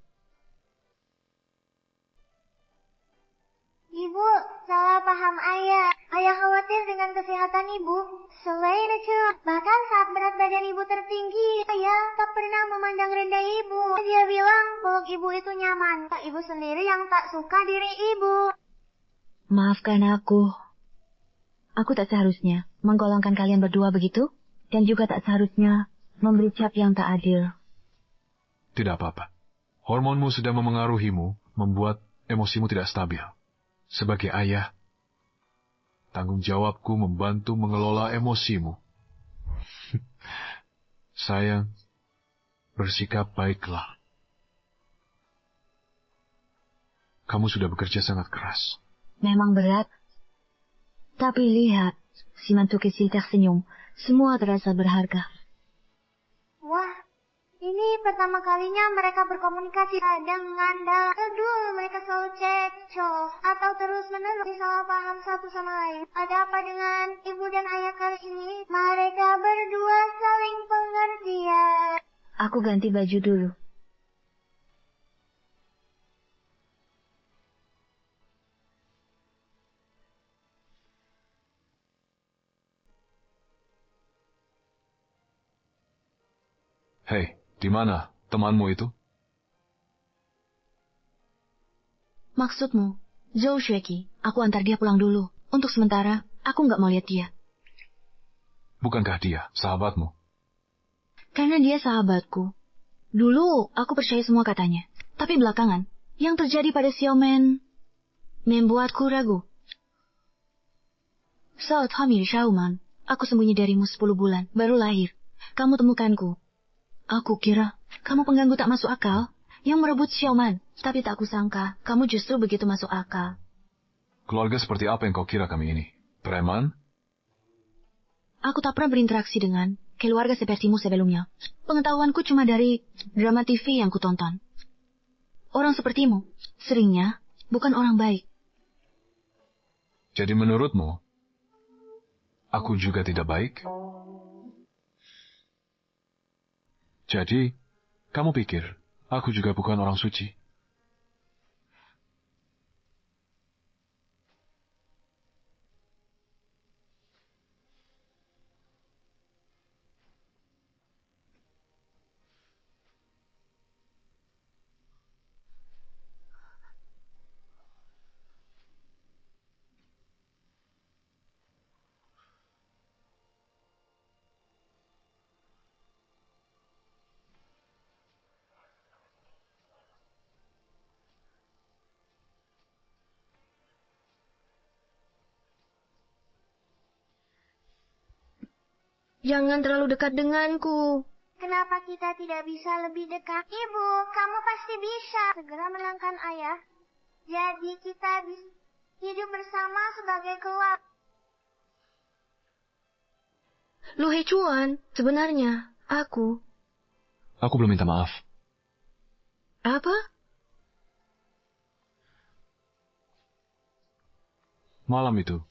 S4: Ibu, salah paham ayah. Ayah khawatir dengan kesehatan ibu. Selain itu, bahkan saat berat badan ibu tertinggi, ayah tak pernah memandang rendah ibu. Dia bilang peluk ibu itu nyaman. Ibu sendiri yang tak suka diri ibu.
S2: Maafkan aku. Aku tak seharusnya menggolongkan kalian berdua begitu. Dan juga tak seharusnya memberi cap yang tak adil.
S5: Tidak apa-apa. Hormonmu sedang memengaruhimu, membuat emosimu tidak stabil. Sebagai ayah, tanggung jawabku membantu mengelola emosimu. Sayang, bersikap baiklah. Kamu sudah bekerja sangat keras.
S2: Memang berat. Tapi lihat, si mantu kecil tersenyum. Semua terasa berharga.
S4: Wah, ini pertama kalinya mereka berkomunikasi dengan Aduh, mereka selalu cekcok atau terus-menerus salah paham satu sama lain. Ada apa dengan ibu dan ayah kali ini? Mereka berdua saling pengertian.
S2: Aku ganti baju dulu.
S5: Hei, di mana temanmu itu?
S8: Maksudmu, Zhou Shuiqi, aku antar dia pulang dulu. Untuk sementara, aku nggak mau lihat dia.
S5: Bukankah dia sahabatmu?
S8: Karena dia sahabatku. Dulu, aku percaya semua katanya. Tapi belakangan, yang terjadi pada Xiaoman membuatku ragu. Saat hamil Xiaoman, aku sembunyi darimu 10 bulan, baru lahir. Kamu temukanku. Aku kira kamu pengganggu tak masuk akal yang merebut Xiaoman. Tapi tak kusangka, kamu justru begitu masuk akal.
S5: Keluarga seperti apa yang kau kira kami ini? Preman?
S8: Aku tak pernah berinteraksi dengan keluarga sepertimu sebelumnya. Pengetahuanku cuma dari drama TV yang kutonton. Orang sepertimu, seringnya, bukan orang baik.
S5: Jadi menurutmu, aku juga tidak baik? Jadi, kamu pikir, aku juga bukan orang suci?
S8: Jangan terlalu dekat denganku.
S4: Kenapa kita tidak bisa lebih dekat? Ibu, kamu pasti bisa. Segera menangkan ayah. Jadi kita bisa hidup bersama sebagai keluarga.
S8: Lu Hechuan, sebenarnya, aku...
S5: Aku belum minta maaf.
S8: Apa?
S5: Malam itu.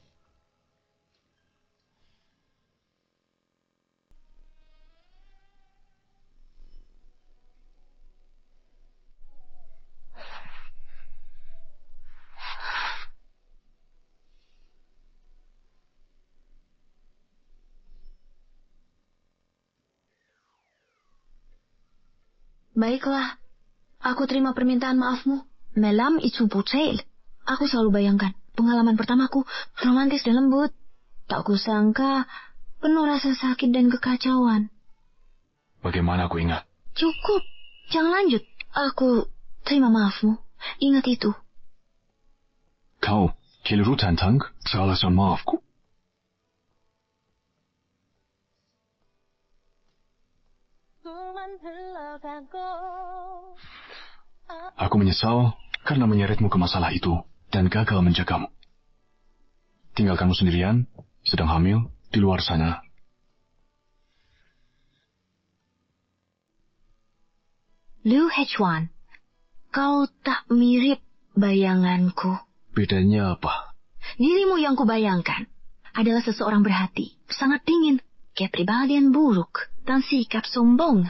S8: Baiklah, aku terima permintaan maafmu. Malam itu bucel. Aku selalu bayangkan, pengalaman pertamaku romantis dan lembut. Tak kusangka, penuh rasa sakit dan kekacauan.
S5: Bagaimana aku ingat?
S8: Cukup, jangan lanjut. Aku terima maafmu. Ingat itu.
S5: Kau, keliru tentang alasan maafku. Aku menyesal karena menyeretmu ke masalah itu dan gagal menjagamu. Tinggalkanmu sendirian, sedang hamil, di luar sana.
S8: Liu Hechuan, kau tak mirip bayanganku.
S5: Bedanya apa?
S8: Dirimu yang kubayangkan adalah seseorang berhati, sangat dingin, kepribadian buruk, dan sikap sombong.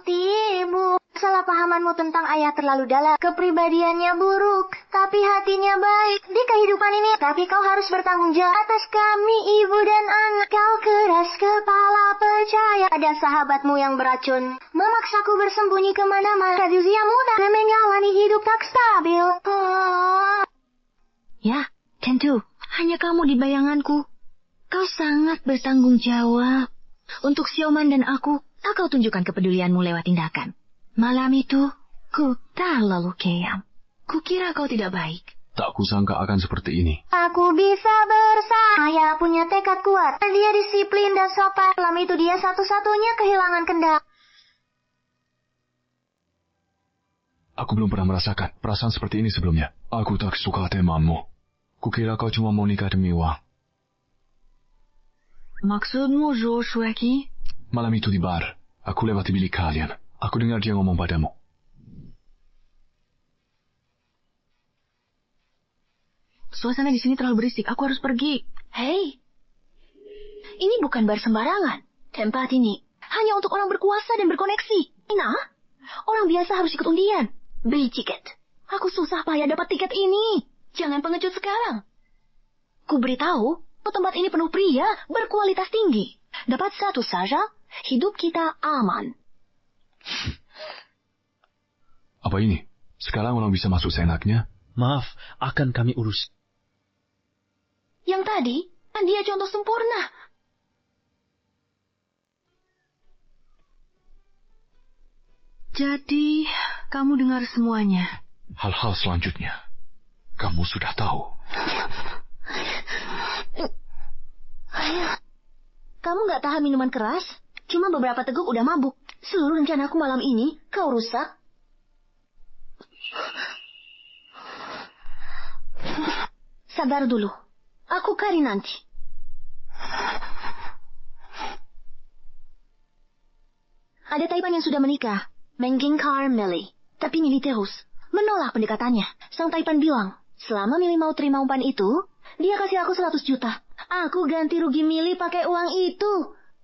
S4: Ibu, salah pahamanmu tentang ayah terlalu dalam. Kepribadiannya buruk, tapi hatinya baik di kehidupan ini. Tapi kau harus bertanggung jawab atas kami, ibu dan anak. Kau keras kepala, percaya ada sahabatmu yang beracun. Memaksaku bersembunyi kemana-mana di usia muda dan menjalani hidup tak stabil.
S8: Ya, tentu. Hanya kamu di bayanganku. Kau sangat bertanggung jawab. Untuk Xiaoman dan aku, tak kau tunjukkan kepedulianmu lewat tindakan. Malam itu, ku terlalu keam. Kukira kau tidak baik.
S5: Tak kusangka akan seperti ini.
S4: Aku bisa bersama. Ayah punya tekad kuat. Dia disiplin dan sopan. Malam itu dia satu-satunya kehilangan kendak.
S5: Aku belum pernah merasakan perasaan seperti ini sebelumnya. Aku tak suka temamu. Kukira kau cuma mau nikah demi uang.
S8: Maksudmu, Zhou Shueki?
S5: Malam itu di bar, aku lewati bilik kalian. Aku dengar dia ngomong padamu.
S8: Suasana di sini terlalu berisik, aku harus pergi. Hei, ini bukan bar sembarangan. Tempat ini hanya untuk orang berkuasa dan berkoneksi. Nah, orang biasa harus ikut undian. Beli tiket. Aku susah payah dapat tiket ini. Jangan pengecut sekarang. Ku beritahu, tempat ini penuh pria berkualitas tinggi. Dapat satu saja, hidup kita aman.
S5: Apa ini? Sekarang orang bisa masuk seenaknya?
S6: Maaf, akan kami urus.
S8: Yang tadi, dia contoh sempurna. Jadi, kamu dengar semuanya.
S5: Hal-hal selanjutnya, kamu sudah tahu.
S8: Kamu nggak tahan minuman keras? Cuma beberapa teguk udah mabuk. Seluruh rencanaku malam ini, kau rusak.
S2: Sabar dulu. Aku kari nanti. Ada Taipan yang sudah menikah, menggingkar Millie. Tapi Millie terus menolak pendekatannya. Sang Taipan bilang, selama Millie mau terima umpan itu, dia kasih aku 100 juta. Aku ganti rugi Millie pakai uang itu.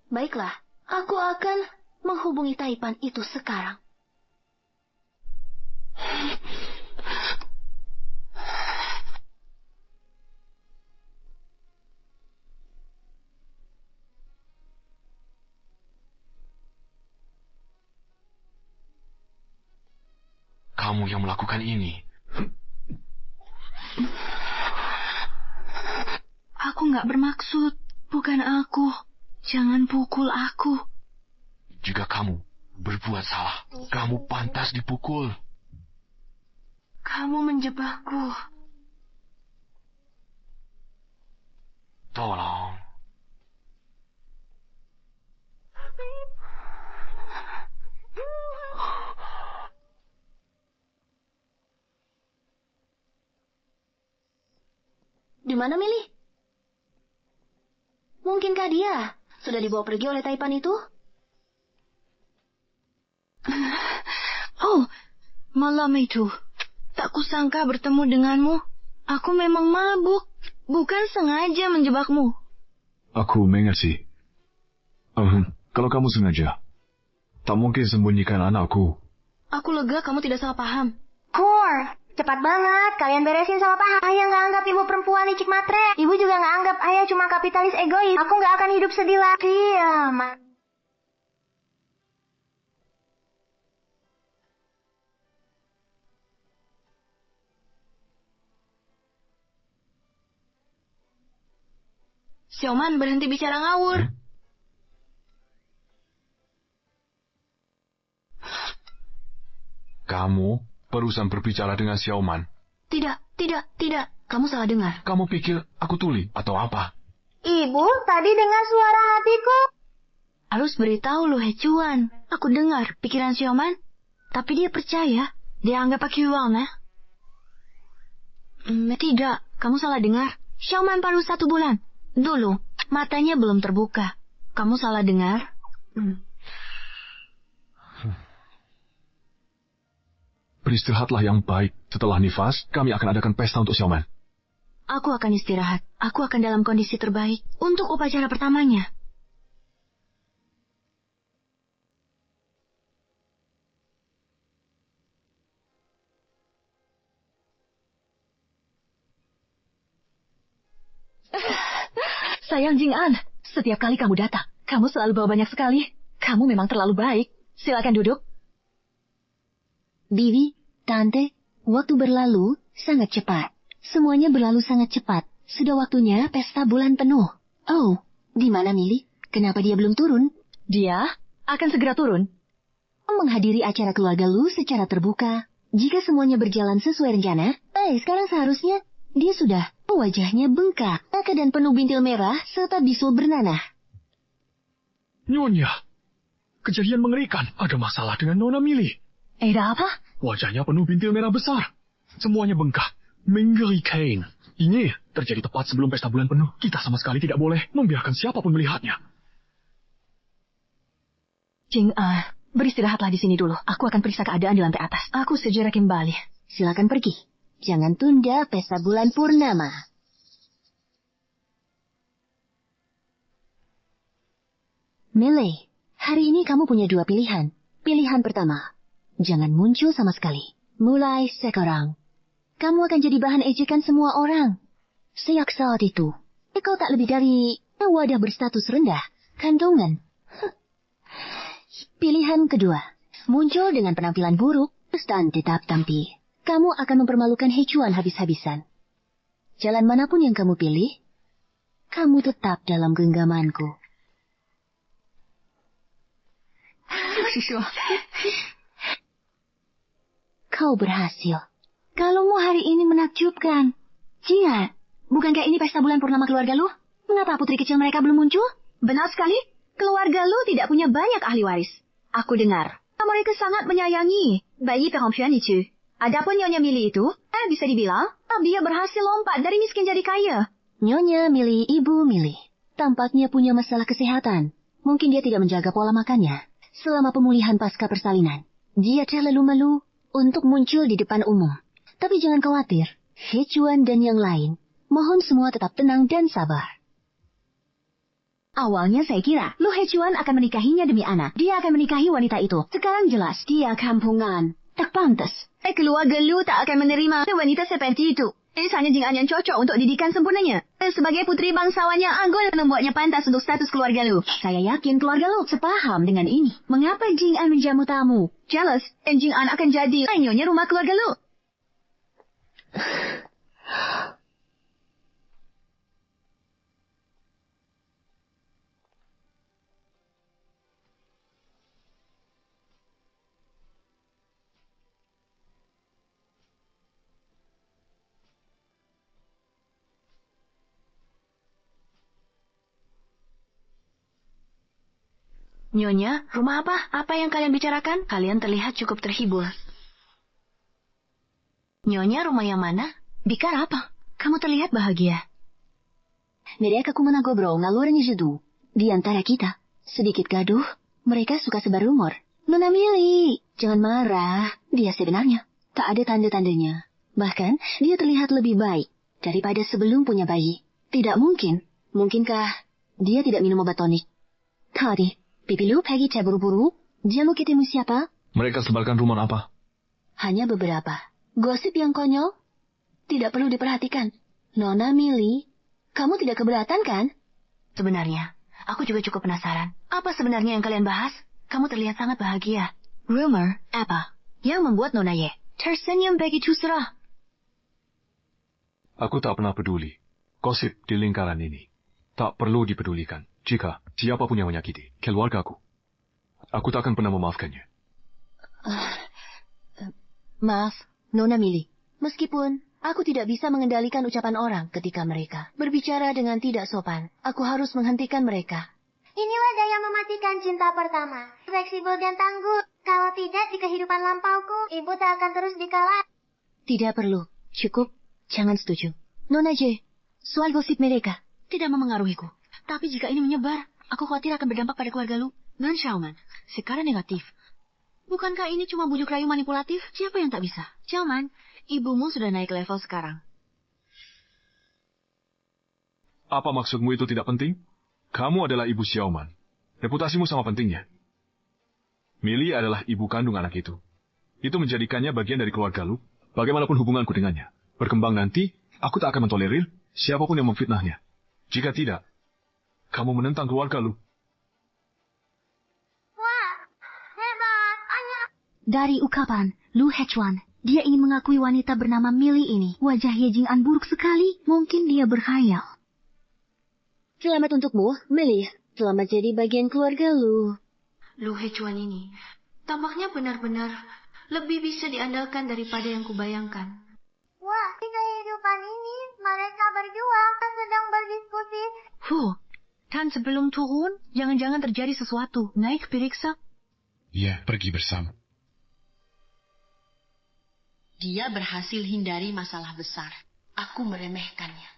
S2: Baiklah, aku akan menghubungi Taipan itu sekarang.
S5: Kamu yang melakukan ini.
S3: Aku nggak bermaksud. Bukan aku. Jangan pukul aku.
S5: Jika kamu berbuat salah, kamu pantas dipukul.
S3: Kamu menjebakku.
S5: Tolong.
S2: Di mana Millie? Mungkinkah dia sudah dibawa pergi oleh Taipan itu?
S3: Oh, malam itu. Tak kusangka bertemu denganmu. Aku memang mabuk. Bukan sengaja menjebakmu.
S5: Aku mengerti. Kalau kamu sengaja, tak mungkin sembunyikan anakku.
S3: Aku lega kamu tidak salah paham.
S4: Kur, cepat banget. Kalian beresin salah paham. Ayah nggak anggap ibu perempuan licik matre. Ibu juga nggak anggap ayah cuma kapitalis egois. Aku nggak akan hidup sedih lagi. Diam.
S3: Xiaoman, berhenti bicara ngawur.
S5: Kamu barusan berbicara dengan Xiaoman.
S3: Tidak. Kamu salah dengar.
S5: Kamu pikir aku tuli atau apa?
S4: Ibu, tadi dengar suara hatiku.
S3: Harus beritahu lu Hecuan. Aku dengar pikiran Xiaoman. Tapi dia percaya. Dia anggap aku uang, ya? Tidak, kamu salah dengar. Xiaoman baru 1 bulan. Dulu, matanya belum terbuka. Kamu salah dengar.
S5: Beristirahatlah yang baik. Setelah nifas, kami akan adakan pesta untuk Xiaoman.
S3: Aku akan istirahat. Aku akan dalam kondisi terbaik untuk upacara pertamanya.
S7: Sayang Jing'an, setiap kali kamu datang, kamu selalu bawa banyak sekali. Kamu memang terlalu baik. Silakan duduk.
S2: Bibi, Tante, waktu berlalu sangat cepat. Semuanya berlalu sangat cepat. Sudah waktunya pesta bulan penuh. Oh, di mana Millie? Kenapa dia belum turun?
S7: Dia akan segera turun.
S2: Menghadiri acara keluarga Lu secara terbuka. Jika semuanya berjalan sesuai rencana, sekarang seharusnya dia sudah wajahnya bengkak, dan penuh bintil merah serta bisul bernanah.
S5: Nyonya, kejadian mengerikan. Ada masalah dengan Nona Millie.
S7: Ada apa?
S5: Wajahnya penuh bintil merah besar. Semuanya bengkak. Mengerikan. Ini terjadi tepat sebelum pesta bulan penuh. Kita sama sekali tidak boleh membiarkan siapapun melihatnya.
S7: Jing'an, beristirahatlah di sini dulu. Aku akan periksa keadaan di lantai atas. Aku segera kembali.
S2: Silakan pergi. Jangan tunda pesta bulan purnama. Millie, hari ini kamu punya 2 pilihan. Pilihan pertama, jangan muncul sama sekali. Mulai sekarang, kamu akan jadi bahan ejekan semua orang. Sejak saat itu, kau tak lebih dari wadah berstatus rendah, kandungan. Pilihan kedua, muncul dengan penampilan buruk, dan tetap tampil. Kamu akan mempermalukan Hecuan habis-habisan. Jalan manapun yang kamu pilih, kamu tetap dalam genggamanku. Kau berhasil. Kalungmu hari ini menakjubkan. Jia, bukankah ini pesta bulan purnama keluarga lu? Mengapa putri kecil mereka belum muncul?
S8: Benar sekali. Keluarga lu tidak punya banyak ahli waris. Aku dengar, mereka sangat menyayangi bayi perempuan itu. Adapun Nyonya Millie itu, bisa dibilang, dia berhasil lompat dari miskin jadi kaya.
S2: Nyonya Millie, Ibu Millie, tampaknya punya masalah kesehatan. Mungkin dia tidak menjaga pola makannya. Selama pemulihan pasca persalinan, dia terlalu malu untuk muncul di depan umum. Tapi jangan khawatir, He Chuan dan yang lain, mohon semua tetap tenang dan sabar.
S8: Awalnya saya kira Lu He Chuan akan menikahinya demi anak. Dia akan menikahi wanita itu. Sekarang jelas dia kampungan. Tak pantas. Keluarga Lu tak akan menerima wanita seperti itu. Hanya Jing An yang cocok untuk didikan sempurnanya. Sebagai putri bangsawan yang anggun membuatnya pantas untuk status keluarga Lu. Saya yakin keluarga Lu sepaham dengan ini. Mengapa Jing An menjamu tamu? Jelas, Jing An akan jadi nyonya rumah keluarga Lu. Nyonya, rumah apa? Apa yang kalian bicarakan? Kalian terlihat cukup terhibur. Nyonya, rumah yang mana? Bikar apa? Kamu terlihat bahagia.
S2: Mereka kumana ngobrol ngalor ngidul. Di antara kita, sedikit gaduh, mereka suka sebar rumor. Nona Millie, jangan marah. Dia sebenarnya tak ada tanda-tandanya. Bahkan, dia terlihat lebih baik daripada sebelum punya bayi. Tidak mungkin. Mungkinkah dia tidak minum obat tonik? Tadi, pipi lu pergi terburu-buru. Dia mau ketemu siapa?
S5: Mereka sebarkan rumor apa?
S2: Hanya beberapa. Gosip yang konyol? Tidak perlu diperhatikan. Nona Millie, kamu tidak keberatan kan?
S8: Sebenarnya, aku juga cukup penasaran. Apa sebenarnya yang kalian bahas? Kamu terlihat sangat bahagia. Rumor apa? Yang membuat Nona Ye tersenyum begitu cerah.
S5: Aku tak pernah peduli. Gosip di lingkaran ini tak perlu dipedulikan. Jika siapapun yang menyakiti keluargaku, aku tak akan pernah memaafkannya.
S2: Maaf, Nona Millie. Meskipun aku tidak bisa mengendalikan ucapan orang ketika mereka berbicara dengan tidak sopan, aku harus menghentikan mereka.
S4: Inilah daya mematikan cinta pertama. Fleksibel dan tangguh. Kalau tidak di kehidupan lampauku, ibu tak akan terus dikalah.
S2: Tidak perlu. Cukup. Jangan setuju. Nona J, soal gosip mereka
S8: Tidak memengaruhiku. Tapi jika ini menyebar, aku khawatir akan berdampak pada keluarga Lu. Non Xiaoman, sekarang negatif. Bukankah ini cuma bujuk rayu manipulatif? Siapa yang tak bisa? Xiaoman, ibumu sudah naik level sekarang.
S5: Apa maksudmu itu tidak penting? Kamu adalah ibu Xiaoman. Reputasimu sama pentingnya. Millie adalah ibu kandung anak itu. Itu menjadikannya bagian dari keluarga Lu. Bagaimanapun hubunganku dengannya. Berkembang nanti, aku tak akan mentolerir siapapun yang memfitnahnya. Jika tidak, kamu menentang keluarga Lu.
S4: Wah, hebat.
S2: Dari ucapan Lu Hechuan, dia ingin mengakui wanita bernama Millie ini. Wajah Ye Jing'an buruk sekali. Mungkin dia berkhayal. Selamat untukmu, Millie. Selamat jadi bagian keluarga Lu.
S8: Lu Hechuan ini tampaknya benar-benar lebih bisa diandalkan daripada yang kubayangkan.
S4: Wah, di kehidupan ini mereka berdua sedang berdiskusi.
S8: Dan sebelum turun, jangan-jangan terjadi sesuatu. Naik periksa.
S10: Dia pergi bersama.
S3: Dia berhasil hindari masalah besar. Aku meremehkannya.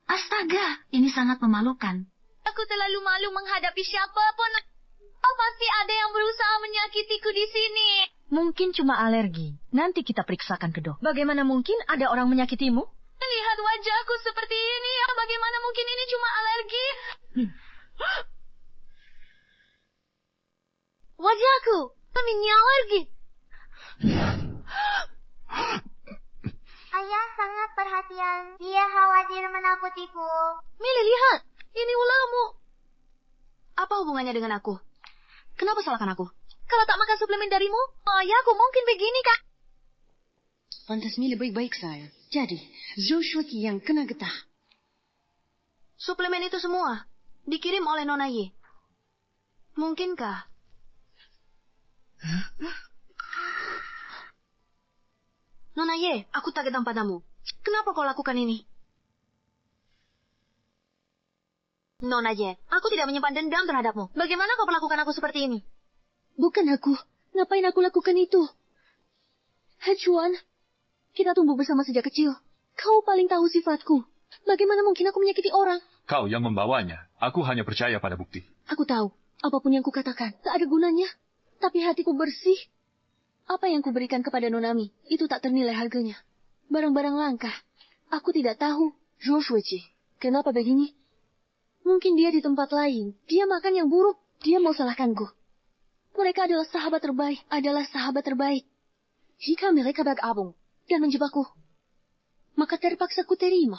S2: Astaga, ini sangat memalukan.
S7: Aku terlalu malu menghadapi siapapun. Oh, pasti ada yang berusaha menyakitiku di sini. Mungkin cuma alergi. Nanti kita periksakan ke dok. Bagaimana mungkin ada orang menyakitimu? Lihat wajahku seperti ini. Bagaimana mungkin ini cuma alergi? Wajahku. Ini alergi.
S4: Ayah sangat perhatian. Dia khawatir menakutiku.
S7: Millie, lihat. Ini ulahmu.
S8: Apa hubungannya dengan aku? Kenapa salahkan aku?
S7: Kalau tak makan suplemen darimu, ayahku mungkin begini, Kak.
S3: Pantas Millie baik-baik, saya. Jadi, Zhou Shuqi yang kena getah.
S8: Suplemen itu semua dikirim oleh Nona Ye. Mungkinkah? Nona Ye, aku tak ketang padamu. Kenapa kau lakukan ini? Nona Jet, aku tidak menyimpan dendam terhadapmu. Bagaimana kau perlakukan aku seperti ini?
S2: Bukan aku. Ngapain aku lakukan itu? Hechuan, kita tumbuh bersama sejak kecil. Kau paling tahu sifatku. Bagaimana mungkin aku menyakiti orang?
S5: Kau yang membawanya. Aku hanya percaya pada bukti.
S2: Aku tahu, apapun yang kukatakan, tak ada gunanya. Tapi hatiku bersih. Apa yang kuberikan kepada Nonami, itu tak ternilai harganya. Barang-barang langka. Aku tidak tahu. Joshua-ci, kenapa begini? Mungkin dia di tempat lain. Dia makan yang buruk. Dia mau salahkanku. Mereka adalah sahabat terbaik. Jika mereka bergabung dan menjebakku, maka terpaksa ku terima.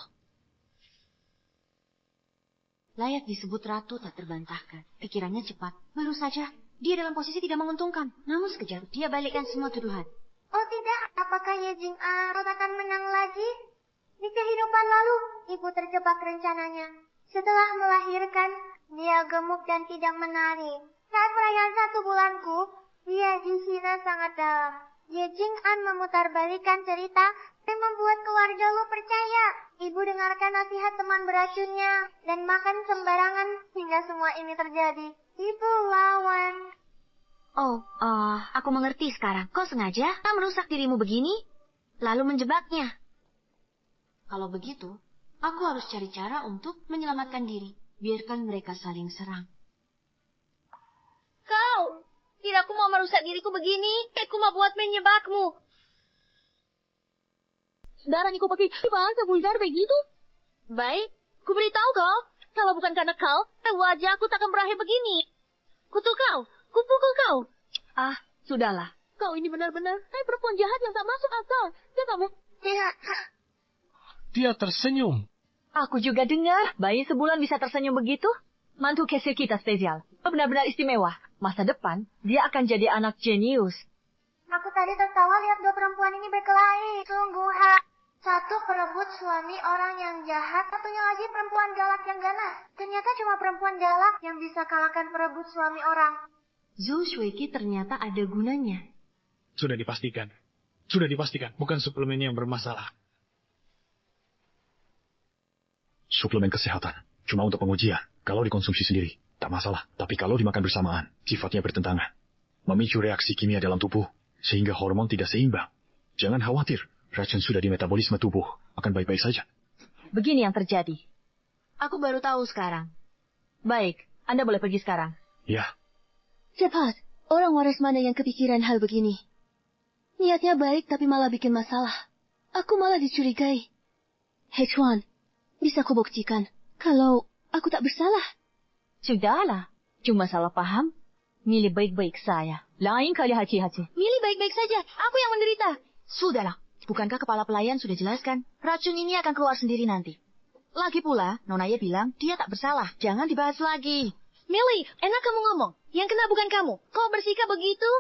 S8: Layak disebut ratu tak terbantahkan. Pikirannya cepat. Baru saja, dia dalam posisi tidak menguntungkan. Namun sekejap, dia balikkan semua tuduhan.
S4: Oh tidak, apakah Ye Jing'an akan menang lagi? Di kehidupan lalu, ibu terjebak rencananya. Setelah melahirkan, dia gemuk dan tidak menari. Saat perayaan 1 bulanku, dia dihina sangat dalam. Ye Jing'an memutarbalikkan cerita dan membuat keluarga lu percaya. Ibu dengarkan nasihat teman beracunnya dan makan sembarangan hingga semua ini terjadi. Ibu lawan.
S8: Aku mengerti sekarang. Kau sengaja merusak dirimu begini, lalu menjebaknya. Kalau begitu, aku harus cari cara untuk menyelamatkan diri. Biarkan mereka saling serang.
S2: Kau! Tidak aku mau merusak diriku begini. Aku mau buat menyebabmu. Darahnya kau pakai bahasa vulgar begitu? Baik, ku beritahu kau. Kalau bukan karena kau, wajahku takkan berakhir begini. Kutuk kau, kupukul kau.
S7: Sudahlah.
S2: Kau ini benar-benar perempuan jahat yang tak masuk akal. Ya kamu?
S4: Tidak.
S10: Dia tersenyum.
S7: Aku juga dengar bayi sebulan bisa tersenyum begitu. Mantu kasir kita spesial. Benar-benar istimewa. Masa depan, dia akan jadi anak jenius.
S4: Aku tadi tertawa lihat 2 perempuan ini berkelahi. Sungguh satu perebut suami orang yang jahat, satunya lagi perempuan galak yang ganas. Ternyata cuma perempuan galak yang bisa kalahkan perebut suami orang.
S8: Zhou Shuiki ternyata ada gunanya.
S10: Sudah dipastikan, bukan suplemennya yang bermasalah.
S9: Suplemen kesehatan, cuma untuk pengujian. Kalau dikonsumsi sendiri, tak masalah. Tapi kalau dimakan bersamaan, sifatnya bertentangan. Memicu reaksi kimia dalam tubuh, sehingga hormon tidak seimbang. Jangan khawatir, racun sudah di metabolisme tubuh, akan baik-baik saja.
S7: Begini yang terjadi.
S8: Aku baru tahu sekarang.
S7: Baik, Anda boleh pergi sekarang.
S9: Ya.
S2: Cepat, orang waras mana yang kepikiran hal begini? Niatnya baik tapi malah bikin masalah. Aku malah dicurigai. Hechuan, bisa kau buktikan kalau aku tak bersalah?
S7: Sudahlah, cuma salah paham. Milih baik-baik saya. Lain kali hati-hati.
S8: Milih baik-baik saja, aku yang menderita. Sudahlah, bukankah kepala pelayan sudah jelaskan? Racun ini akan keluar sendiri nanti. Lagi pula, Nonaya bilang dia tak bersalah. Jangan dibahas lagi.
S2: Millie, enak kamu ngomong. Yang kena bukan kamu. Kau bersikap begitu?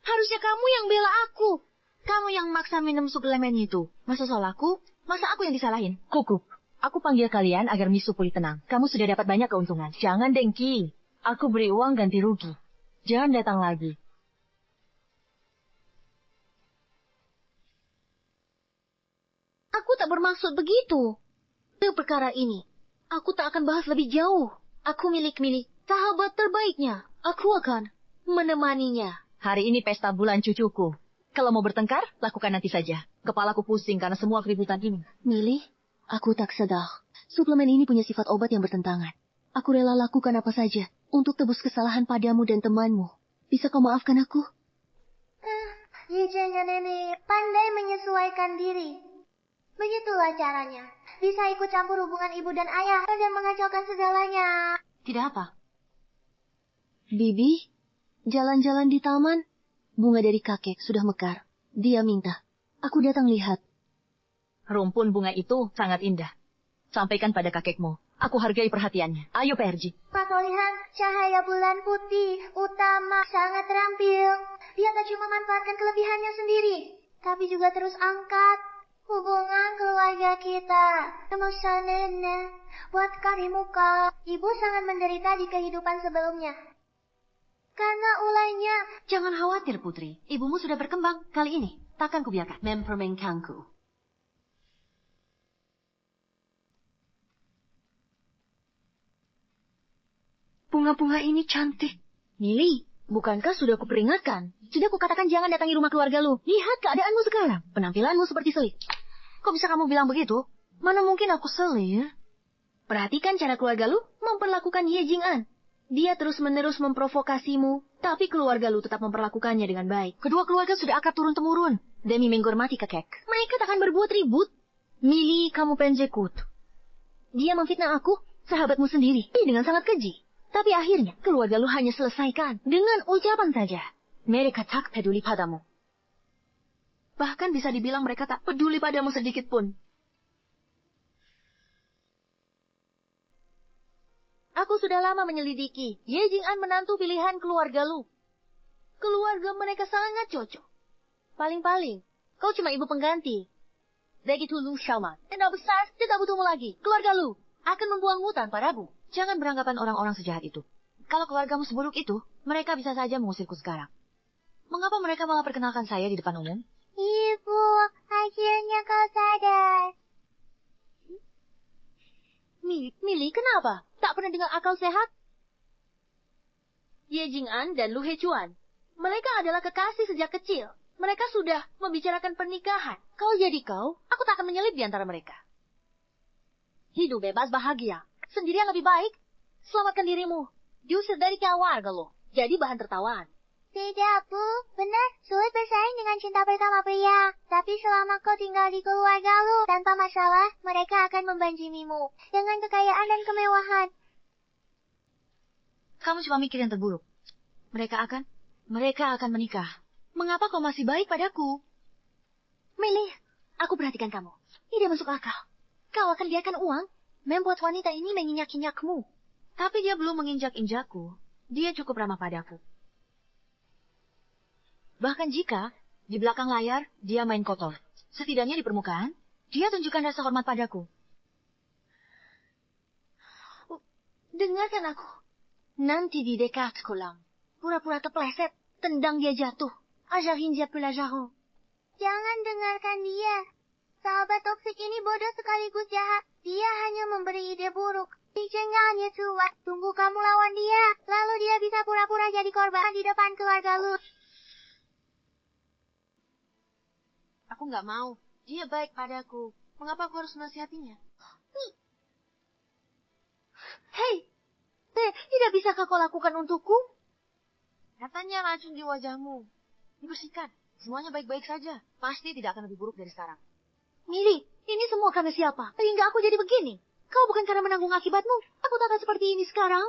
S2: Harusnya kamu yang bela aku.
S8: Kamu yang maksa minum suplemen itu. Masa salahku? Masa aku yang disalahin?
S7: Kukup. Aku panggil kalian agar misu pulih tenang. Kamu sudah dapat banyak keuntungan. Jangan dengki. Aku beri uang ganti rugi. Jangan datang lagi.
S2: Aku tak bermaksud begitu. Untuk perkara ini, aku tak akan bahas lebih jauh. Aku milik sahabat terbaiknya. Aku akan menemaninya.
S7: Hari ini pesta bulan cucuku. Kalau mau bertengkar, lakukan nanti saja. Kepalaku pusing karena semua keributan ini.
S2: Milih, aku tak sedar. Suplemen ini punya sifat obat yang bertentangan. Aku rela lakukan apa saja untuk tebus kesalahan padamu dan temanmu. Bisa kau maafkan aku?
S4: Yijenya nenek pandai menyesuaikan diri. Begitulah caranya. Bisa ikut campur hubungan ibu dan ayah dan mengacaukan segalanya.
S8: Tidak apa.
S2: Bibi, jalan-jalan di taman. Bunga dari kakek sudah mekar. Dia minta. Aku datang lihat.
S7: Rumpun bunga itu sangat indah. Sampaikan pada kakekmu. Aku hargai perhatiannya. Ayo, Perji.
S4: Perolehan cahaya bulan putih utama sangat terampil. Dia tak cuma manfaatkan kelebihannya sendiri, tapi juga terus angkat hubungan keluarga kita. Emosi nenek, buat muka. Ibu sangat menderita di kehidupan sebelumnya. Karena ulahnya.
S8: Jangan khawatir, Putri. Ibumu sudah berkembang. Kali ini, takkan kubiarkan mempermainkanku.
S3: Bunga-bunga ini cantik.
S8: Milly, bukankah sudah kuperingatkan? Sudah kukatakan jangan datangi rumah keluarga lu. Lihat keadaanmu sekarang. Penampilanmu seperti selik. Kok bisa kamu bilang begitu? Mana mungkin aku selik? Perhatikan cara keluarga lu memperlakukan Ye Jing'an. Dia terus-menerus memprovokasimu, tapi keluarga lu tetap memperlakukannya dengan baik. Kedua keluarga sudah akrab turun-temurun. Demi menghormati kakek. Mereka takkan berbuat ribut. Milly, kamu penjekut. Dia memfitnah aku, sahabatmu sendiri, dengan sangat keji. Tapi akhirnya, keluarga lu hanya selesaikan dengan ucapan saja. Mereka tak peduli padamu. Bahkan bisa dibilang mereka tak peduli padamu sedikit pun. Aku sudah lama menyelidiki. Ye Jing'an menantu pilihan keluarga lu. Keluarga mereka sangat cocok. Paling-paling, kau cuma ibu pengganti. Begitu Lu Xiaoman. Tenda besar, tidak butuhmu lagi. Keluarga lu akan membuangmu tanpa ragu. Jangan beranggapan orang-orang sejahat itu. Kalau keluargamu seburuk itu, mereka bisa saja mengusirku sekarang. Mengapa mereka malah perkenalkan saya di depan umum?
S4: Ibu, akhirnya kau sadar.
S8: Milly, kenapa? Tak pernah dengar akal sehat? Ye Jing'an dan Lu Hechuan. Mereka adalah kekasih sejak kecil. Mereka sudah membicarakan pernikahan. Kalau jadi kau, aku tak akan menyelip di antara mereka. Hidup bebas bahagia. Sendirian lebih baik. Selamatkan dirimu. Diusir dari keluarga lo. Jadi bahan tertawaan.
S4: Tidak, Bu. Benar, sulit bersaing dengan cinta pertama pria. Tapi selama kau tinggal di keluarga lu, tanpa masalah, mereka akan membanjirimu dengan kekayaan dan kemewahan.
S8: Kamu cuma mikir yang terburuk. Mereka akan menikah. Mengapa kau masih baik padaku? Milly, aku perhatikan kamu. Tidak masuk akal. Kau akan biarkan uang membuat wanita ini menginjak-injakmu. Tapi dia belum menginjak-injakku. Dia cukup ramah padaku. Bahkan jika di belakang layar dia main kotor, setidaknya di permukaan dia tunjukkan rasa hormat padaku. Dengarkan aku. Nanti di dekat kolam, pura-pura kepleset, tendang dia jatuh. Ajarin dia pelajaran.
S4: Jangan dengarkan dia. Sahabat toksik ini bodoh sekaligus jahat. Dia hanya memberi ide buruk. Jangan tua. Tunggu kamu lawan dia. Lalu dia bisa pura-pura jadi korban di depan keluarga lu.
S8: Aku nggak mau. Dia baik padaku. Mengapa aku harus menasihatinya? Hei, tidak bisakah kau lakukan untukku? Katanya racun di wajahmu. Dibersihkan. Semuanya baik-baik saja. Pasti tidak akan lebih buruk dari sekarang. Milly, ini semua karena siapa? Sehingga aku jadi begini. Kau bukan karena menanggung akibatmu. Aku tak akan seperti ini sekarang.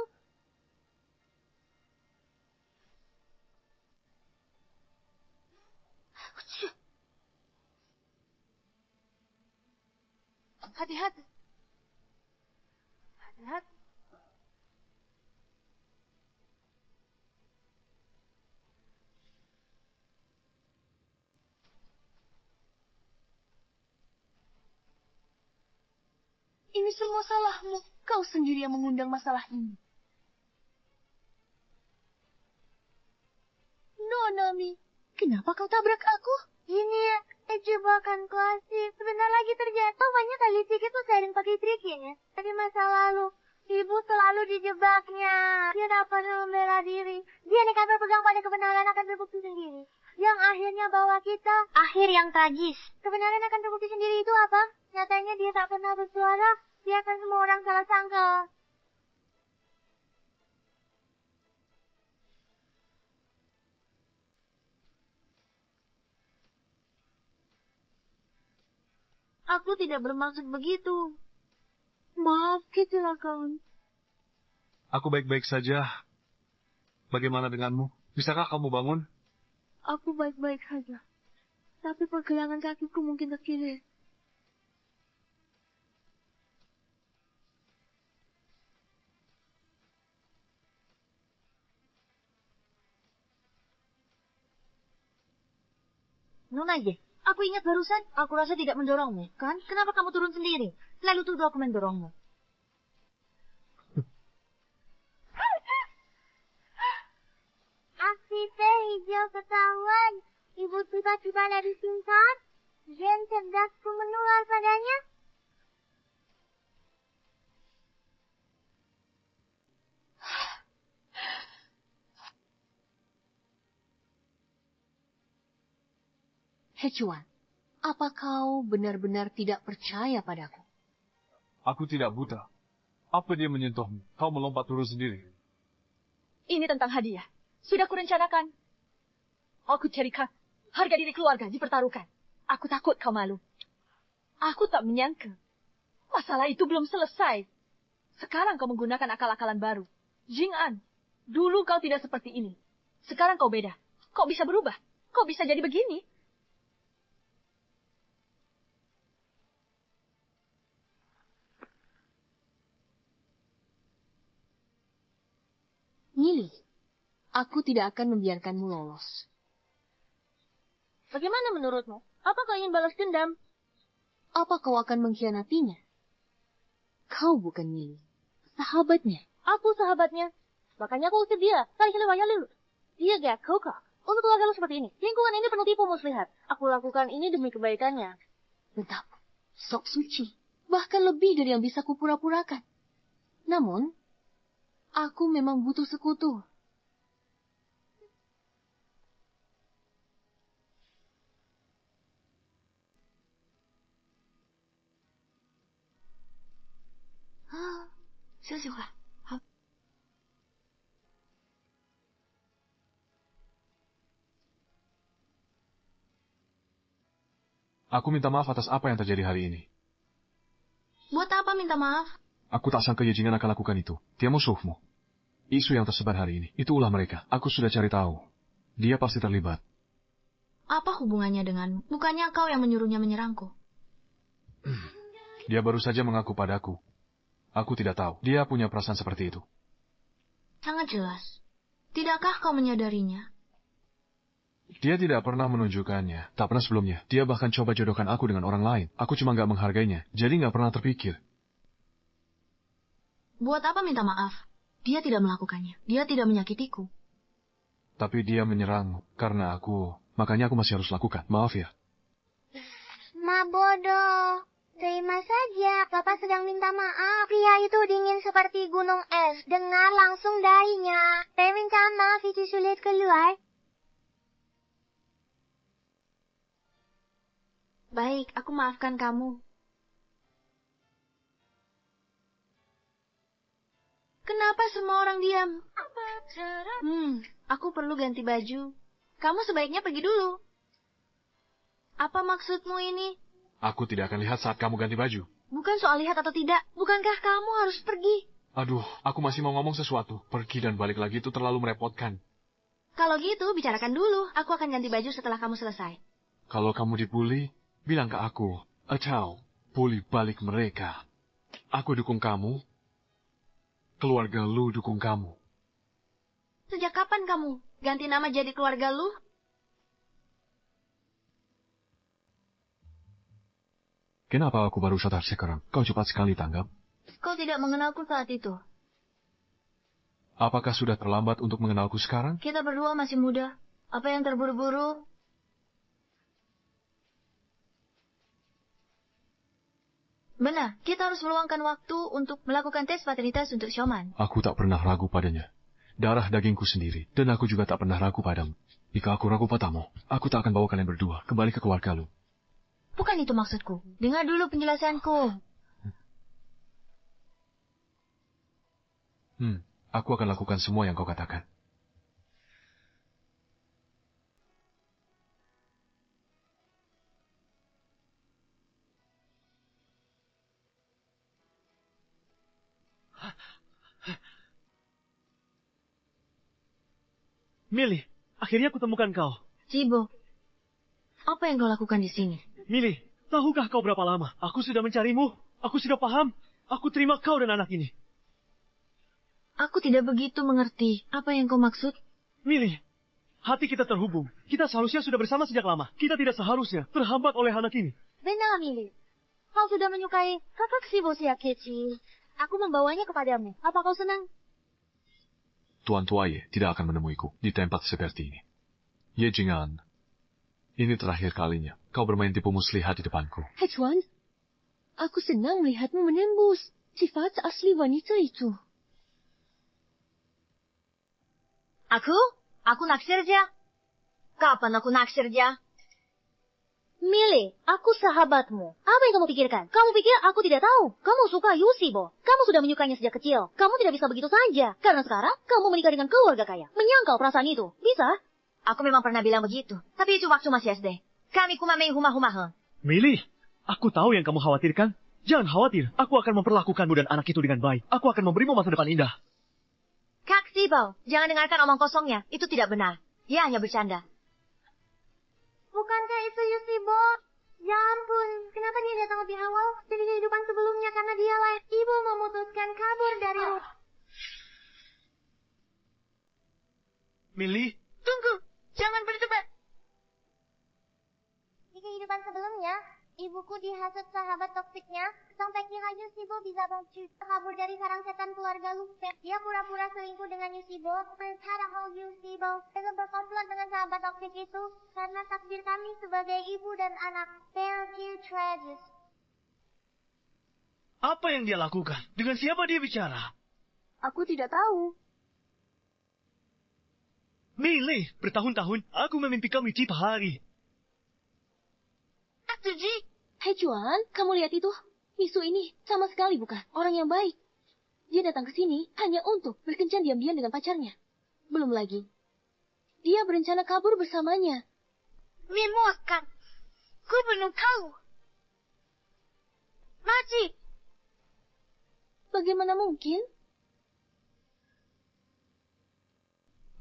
S8: Hati-hati. Hati-hati. Ini semua salahmu. Kau sendiri yang mengundang masalah ini. Nonami, kenapa kau tabrak aku?
S4: Ini ya, jebakan klasik. Sebentar lagi terjatuh. Banyak kali sedikit tuh sering pakai triknya. Dari masa lalu, ibu selalu dijebaknya. Dia tak pernah membela diri. Dia nekat berpegang pada kebenaran akan terbukti sendiri. Yang akhirnya bawa kita akhir yang tragis. Kebenaran akan terbukti sendiri itu apa? Nyatanya dia tak pernah bersuara. Biarkan semua orang salah sangka. Aku tidak bermaksud begitu. Maaf, kecelakaan.
S1: Aku baik-baik saja. Bagaimana denganmu? Bisakah kamu bangun?
S4: Aku baik-baik saja. Tapi pergelangan kakiku mungkin ke kiri.
S8: Nona aja. Aku ingat barusan, aku rasa tidak mendorongmu, kan? Kenapa kamu turun sendiri? Lalu tuduh aku mendorongmu.
S4: Aksi teh hijau ketahuan. Ibu tiba-tiba dari tingkat. Zen cerdasku menular padanya.
S7: Hechuan, apa kau benar-benar tidak percaya padaku?
S1: Aku tidak buta. Apa dia menyentuhmu? Kau melompat turun sendiri.
S7: Ini tentang hadiah. Sudah kurencanakan. Aku carikan harga diri keluarga dipertaruhkan. Aku takut kau malu. Aku tak menyangka. Masalah itu belum selesai. Sekarang kau menggunakan akal-akalan baru. Jing'an, dulu kau tidak seperti ini. Sekarang kau beda. Kau bisa berubah. Kau bisa jadi begini. Nili, aku tidak akan membiarkanmu lolos.
S2: Bagaimana menurutmu? Apa kau ingin balas dendam?
S7: Apa kau akan mengkhianatinya? Kau bukan Nili, sahabatnya.
S2: Aku sahabatnya. Makanya aku usir dia. Dia gak kokok. Untuk keluarga lu seperti ini. Lingkungan ini penuh tipu muslihat. Aku lakukan ini demi kebaikannya.
S7: Tetap, sok suci. Bahkan lebih dari yang bisa kupura-purakan. Namun, aku memang butuh sekutu.
S5: Aku minta maaf atas apa yang terjadi hari ini.
S8: Buat apa minta maaf?
S5: Aku tak sangka Yejingan akan lakukan itu. Dia musuhmu. Isu yang tersebar hari ini, itu ulah mereka. Aku sudah cari tahu. Dia pasti terlibat.
S8: Apa hubungannya denganmu? Bukannya kau yang menyuruhnya menyerangku.
S5: Dia baru saja mengaku padaku. Aku tidak tahu. Dia punya perasaan seperti itu.
S8: Sangat jelas. Tidakkah kau menyadarinya?
S5: Dia tidak pernah menunjukkannya. Tak pernah sebelumnya. Dia bahkan coba jodohkan aku dengan orang lain. Aku cuma gak menghargainya. Jadi gak pernah terpikir.
S8: Buat apa minta maaf? Dia tidak melakukannya. Dia tidak menyakitiku.
S5: Tapi dia menyerang karena aku. Makanya aku masih harus lakukan. Maaf ya.
S4: Ma bodoh. Terima saja, Bapak sedang minta maaf. Pria itu dingin seperti gunung es. Dengar langsung darinya. Saya minta maaf itu sulit keluar.
S8: Baik, aku maafkan kamu. Kenapa semua orang diam? Aku perlu ganti baju. Kamu sebaiknya pergi dulu. Apa maksudmu ini?
S5: Aku tidak akan lihat saat kamu ganti baju.
S8: Bukan soal lihat atau tidak. Bukankah kamu harus pergi?
S5: Aduh, aku masih mau ngomong sesuatu. Pergi dan balik lagi itu terlalu merepotkan.
S8: Kalau gitu, bicarakan dulu. Aku akan ganti baju setelah kamu selesai.
S5: Kalau kamu dibully, bilang ke aku. Atau, bully balik mereka. Aku dukung kamu. Keluarga lu dukung kamu.
S8: Sejak kapan kamu ganti nama jadi keluarga lu?
S5: Kenapa aku baru sadar sekarang? Kau cepat sekali tanggap.
S8: Kau tidak mengenalku saat itu.
S5: Apakah sudah terlambat untuk mengenalku sekarang?
S8: Kita berdua masih muda. Apa yang terburu-buru? Benar, kita harus meluangkan waktu untuk melakukan tes paternitas untuk Xiaoman.
S5: Aku tak pernah ragu padanya. Darah dagingku sendiri. Dan aku juga tak pernah ragu padamu. Jika aku ragu padamu, aku tak akan bawa kalian berdua kembali ke keluarga lu.
S8: Bukan itu maksudku. Dengar dulu penjelasanku.
S5: Aku akan lakukan semua yang kau katakan.
S6: Millie, akhirnya aku temukan kau.
S8: Cibo, apa yang kau lakukan di sini?
S6: Millie, tahukah kau berapa lama? Aku sudah mencarimu. Aku sudah paham. Aku terima kau dan anak ini.
S8: Aku tidak begitu mengerti. Apa yang kau maksud?
S6: Millie, hati kita terhubung. Kita seharusnya sudah bersama sejak lama. Kita tidak seharusnya terhambat oleh anak ini.
S2: Benar, Millie. Kau sudah menyukai kakak si bos yang kecil. Aku membawanya kepadamu. Apa kau senang?
S5: Tuan Tuaye tidak akan menemuiku di tempat seperti ini. Ye Jing'an, ini terakhir kalinya kau bermain tipu muslihat di depanku.
S7: Hechuan, aku senang melihatmu menembus sifat asli wanita itu.
S8: Aku naksir dia. Kapan aku naksir dia?
S2: Millie, aku sahabatmu. Apa yang kamu pikirkan? Kamu pikir aku tidak tahu? Kamu suka Yusibo. Kamu sudah menyukainya sejak kecil. Kamu tidak bisa begitu saja. Karena sekarang kamu menikah dengan keluarga kaya. Menyangkal perasaan itu. Bisa?
S8: Aku memang pernah bilang begitu. Tapi itu waktu masih SD. Kami kumamei humah-humah.
S6: Millie, aku tahu yang kamu khawatirkan. Jangan khawatir, aku akan memperlakukanmu dan anak itu dengan baik. Aku akan memberimu masa depan indah.
S8: Kak Sibau, jangan dengarkan omong kosongnya. Itu tidak benar. Dia hanya bercanda.
S4: Bukankah itu Yusibo? Ya ampun, kenapa dia datang lebih awal dari kehidupan sebelumnya karena dialah ibu memutuskan kabur dari rumah.
S6: Millie?
S4: Tunggu, jangan berdebat. Di kehidupan sebelumnya, ibuku dihasut sahabat toksiknya sampai kira Yusibo bisa kabur dari sarang setan keluarga Lupe. Dia pura-pura selingkuh dengan Yusibo. Padahal Yusibo itu berkomplot dengan sahabat toksik itu karena takdir kami sebagai ibu dan anak. Thank you, Travis.
S6: Apa yang dia lakukan? Dengan siapa dia bicara?
S3: Aku tidak tahu.
S6: Millie, bertahun-tahun aku memimpi kamu tiap hari.
S2: Hei Juan, kamu lihat itu? Misu ini sama sekali bukan orang yang baik. Dia datang ke sini hanya untuk berkencan diam-diam dengan pacarnya. Belum lagi, dia berencana kabur bersamanya.
S4: Memuaskan. Ku belum tahu. Maci.
S2: Bagaimana mungkin?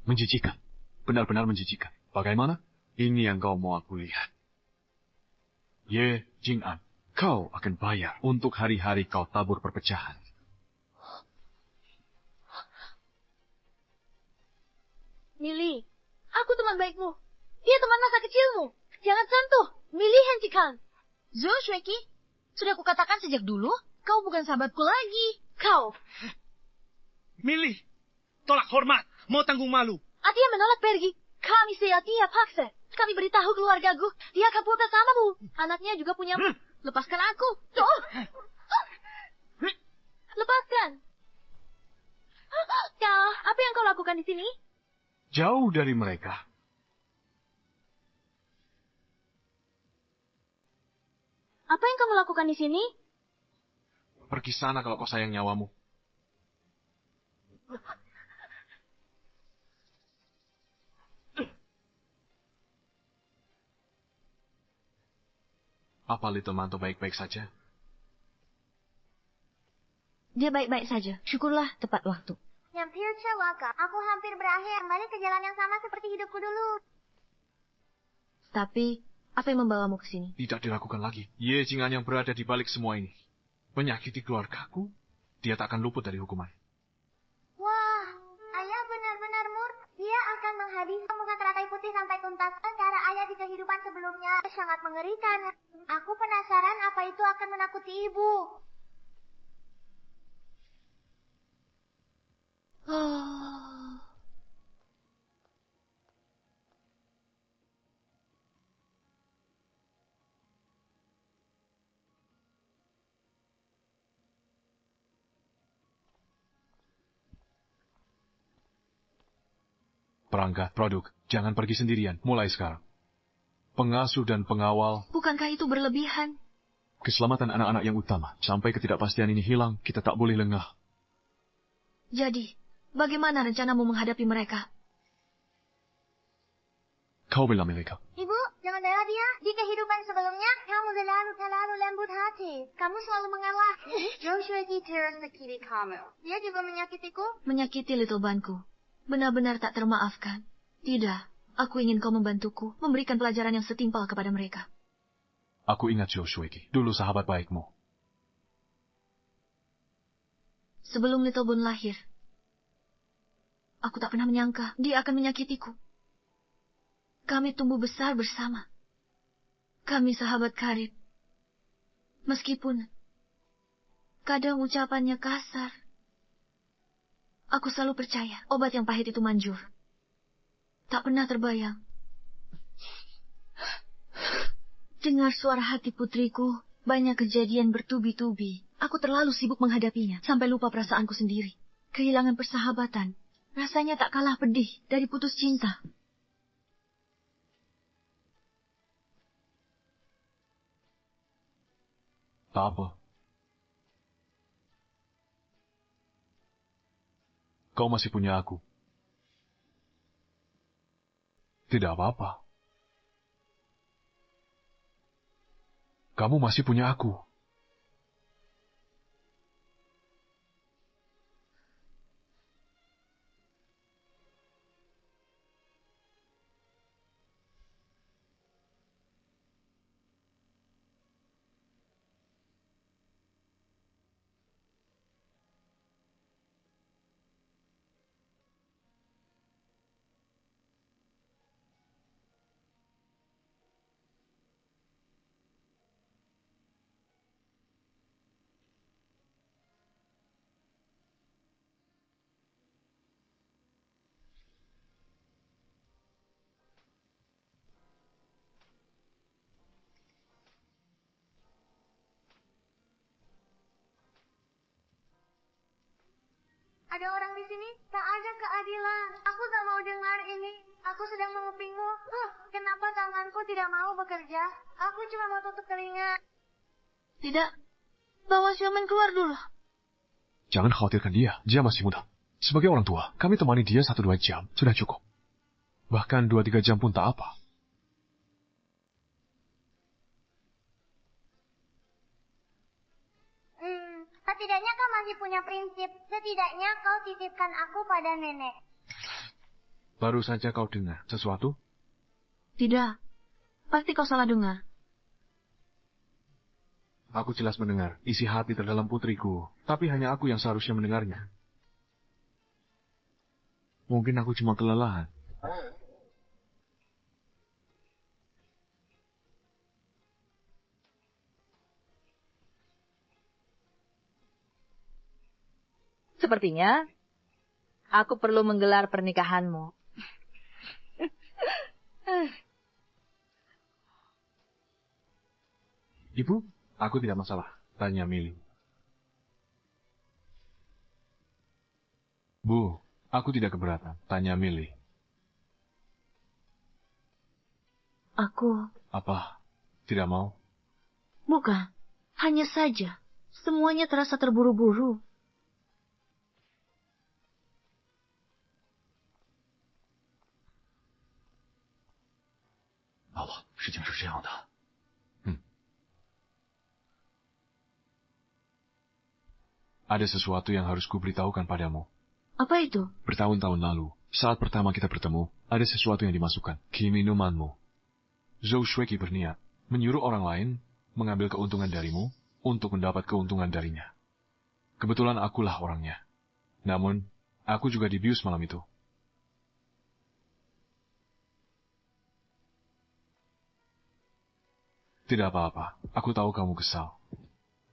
S5: Menjijikan. Benar-benar menjijikan. Bagaimana? Ini yang kau mau aku lihat. Ye Jing'an, kau akan bayar untuk hari-hari kau tabur perpecahan.
S2: Millie, aku teman baikmu. Dia teman masa kecilmu. Jangan sentuh. Millie hentikan.
S8: Zhou Shueki, sudah kukatakan sejak dulu, kau bukan sahabatku lagi.
S2: Kau.
S6: Millie, tolak hormat, mau tanggung malu.
S2: Atia menolak pergi. Kami Atia paksa. Kami beritahu keluargaku, dia kabur bersamamu. Anaknya juga punya... Lepaskan aku. Oh. Lepaskan. Ya, apa yang kau lakukan di sini?
S5: Jauh dari mereka.
S2: Apa yang kamu lakukan di sini?
S5: Pergi sana kalau kau sayang nyawamu. Apa Little Manto baik-baik saja?
S8: Dia baik-baik saja. Syukurlah tepat waktu.
S4: Hampir celaka. Aku hampir berakhir kembali ke jalan yang sama seperti hidupku dulu.
S8: Tapi, apa yang membawamu ke sini?
S5: Tidak dilakukan lagi. Ye Jing'an yang berada di balik semua ini. Menyakiti keluargaku, dia tak akan luput dari hukuman.
S4: Wah, ayah benar-benar Dia akan menghabiskan muka teratai putih sampai tuntas. Cara ayah di kehidupan sebelumnya sangat mengerikan. Aku penasaran apa itu akan menakuti ibu.
S5: Perangkat, produk, jangan pergi sendirian, mulai sekarang. Pengasuh dan pengawal.
S8: Bukankah itu berlebihan?
S5: Keselamatan anak-anak yang utama. Sampai ketidakpastian ini hilang, kita tak boleh lengah.
S8: Jadi, bagaimana rencanamu menghadapi mereka?
S5: Kau bilang mereka.
S4: Ibu, jangan bela dia. Di kehidupan sebelumnya, kamu terlalu lembut hati. Kamu selalu mengalah. Joshua terus menyakiti kamu. Dia juga menyakitiku.
S8: Menyakiti Little Banku. Benar-benar tak termaafkan. Tidak, aku ingin kau membantuku, memberikan pelajaran yang setimpal kepada mereka.
S5: Aku ingat Joshua, dulu sahabat baikmu.
S8: Sebelum Little Bun lahir, aku tak pernah menyangka dia akan menyakitiku. Kami tumbuh besar bersama. Kami sahabat karib. Meskipun kadang ucapannya kasar, aku selalu percaya obat yang pahit itu manjur. Tak pernah terbayang. Dengar suara hati putriku, banyak kejadian bertubi-tubi. Aku terlalu sibuk menghadapinya, sampai lupa perasaanku sendiri. Kehilangan persahabatan, rasanya tak kalah pedih dari putus cinta.
S5: Tak apa. Kau masih punya aku. Tidak apa-apa. Kamu masih punya aku.
S4: Ada orang di sini? Tak ada keadilan. Aku tak mau dengar ini. Aku sedang mengupingmu. Kenapa tanganku tidak mau bekerja? Aku cuma mau tutup telinga.
S3: Tidak. Bawa Xiaomen keluar dulu.
S5: Jangan khawatirkan dia. Dia masih muda. Sebagai orang tua, kami temani dia 1-2 jam. Sudah cukup. Bahkan 2-3 jam pun tak apa.
S4: Setidaknya kau masih punya prinsip. Setidaknya kau titipkan aku pada nenek.
S5: Baru saja kau dengar sesuatu?
S3: Tidak. Pasti kau salah dengar.
S5: Aku jelas mendengar isi hati terdalam putriku. Tapi hanya aku yang seharusnya mendengarnya. Mungkin aku cuma kelelahan.
S7: Sepertinya aku perlu menggelar pernikahanmu.
S5: Ibu, aku tidak masalah. Tanya Milly. Bu, aku tidak keberatan. Tanya Milly.
S3: Aku...
S5: Apa? Tidak mau?
S3: Bukan. Hanya saja. Semuanya terasa terburu-buru.
S9: Allah, 事情是这样的。
S5: Ada sesuatu yang harus kuberitahukan padamu.
S3: Apa itu?
S5: Bertahun-tahun lalu, saat pertama kita bertemu, ada sesuatu yang dimasukkan ke minumanmu. Zhou Shueki berniat menyuruh orang lain mengambil keuntungan darimu untuk mendapat keuntungan darinya. Kebetulan akulah orangnya. Namun, aku juga dibius malam itu. Tidak apa-apa, aku tahu kamu kesal.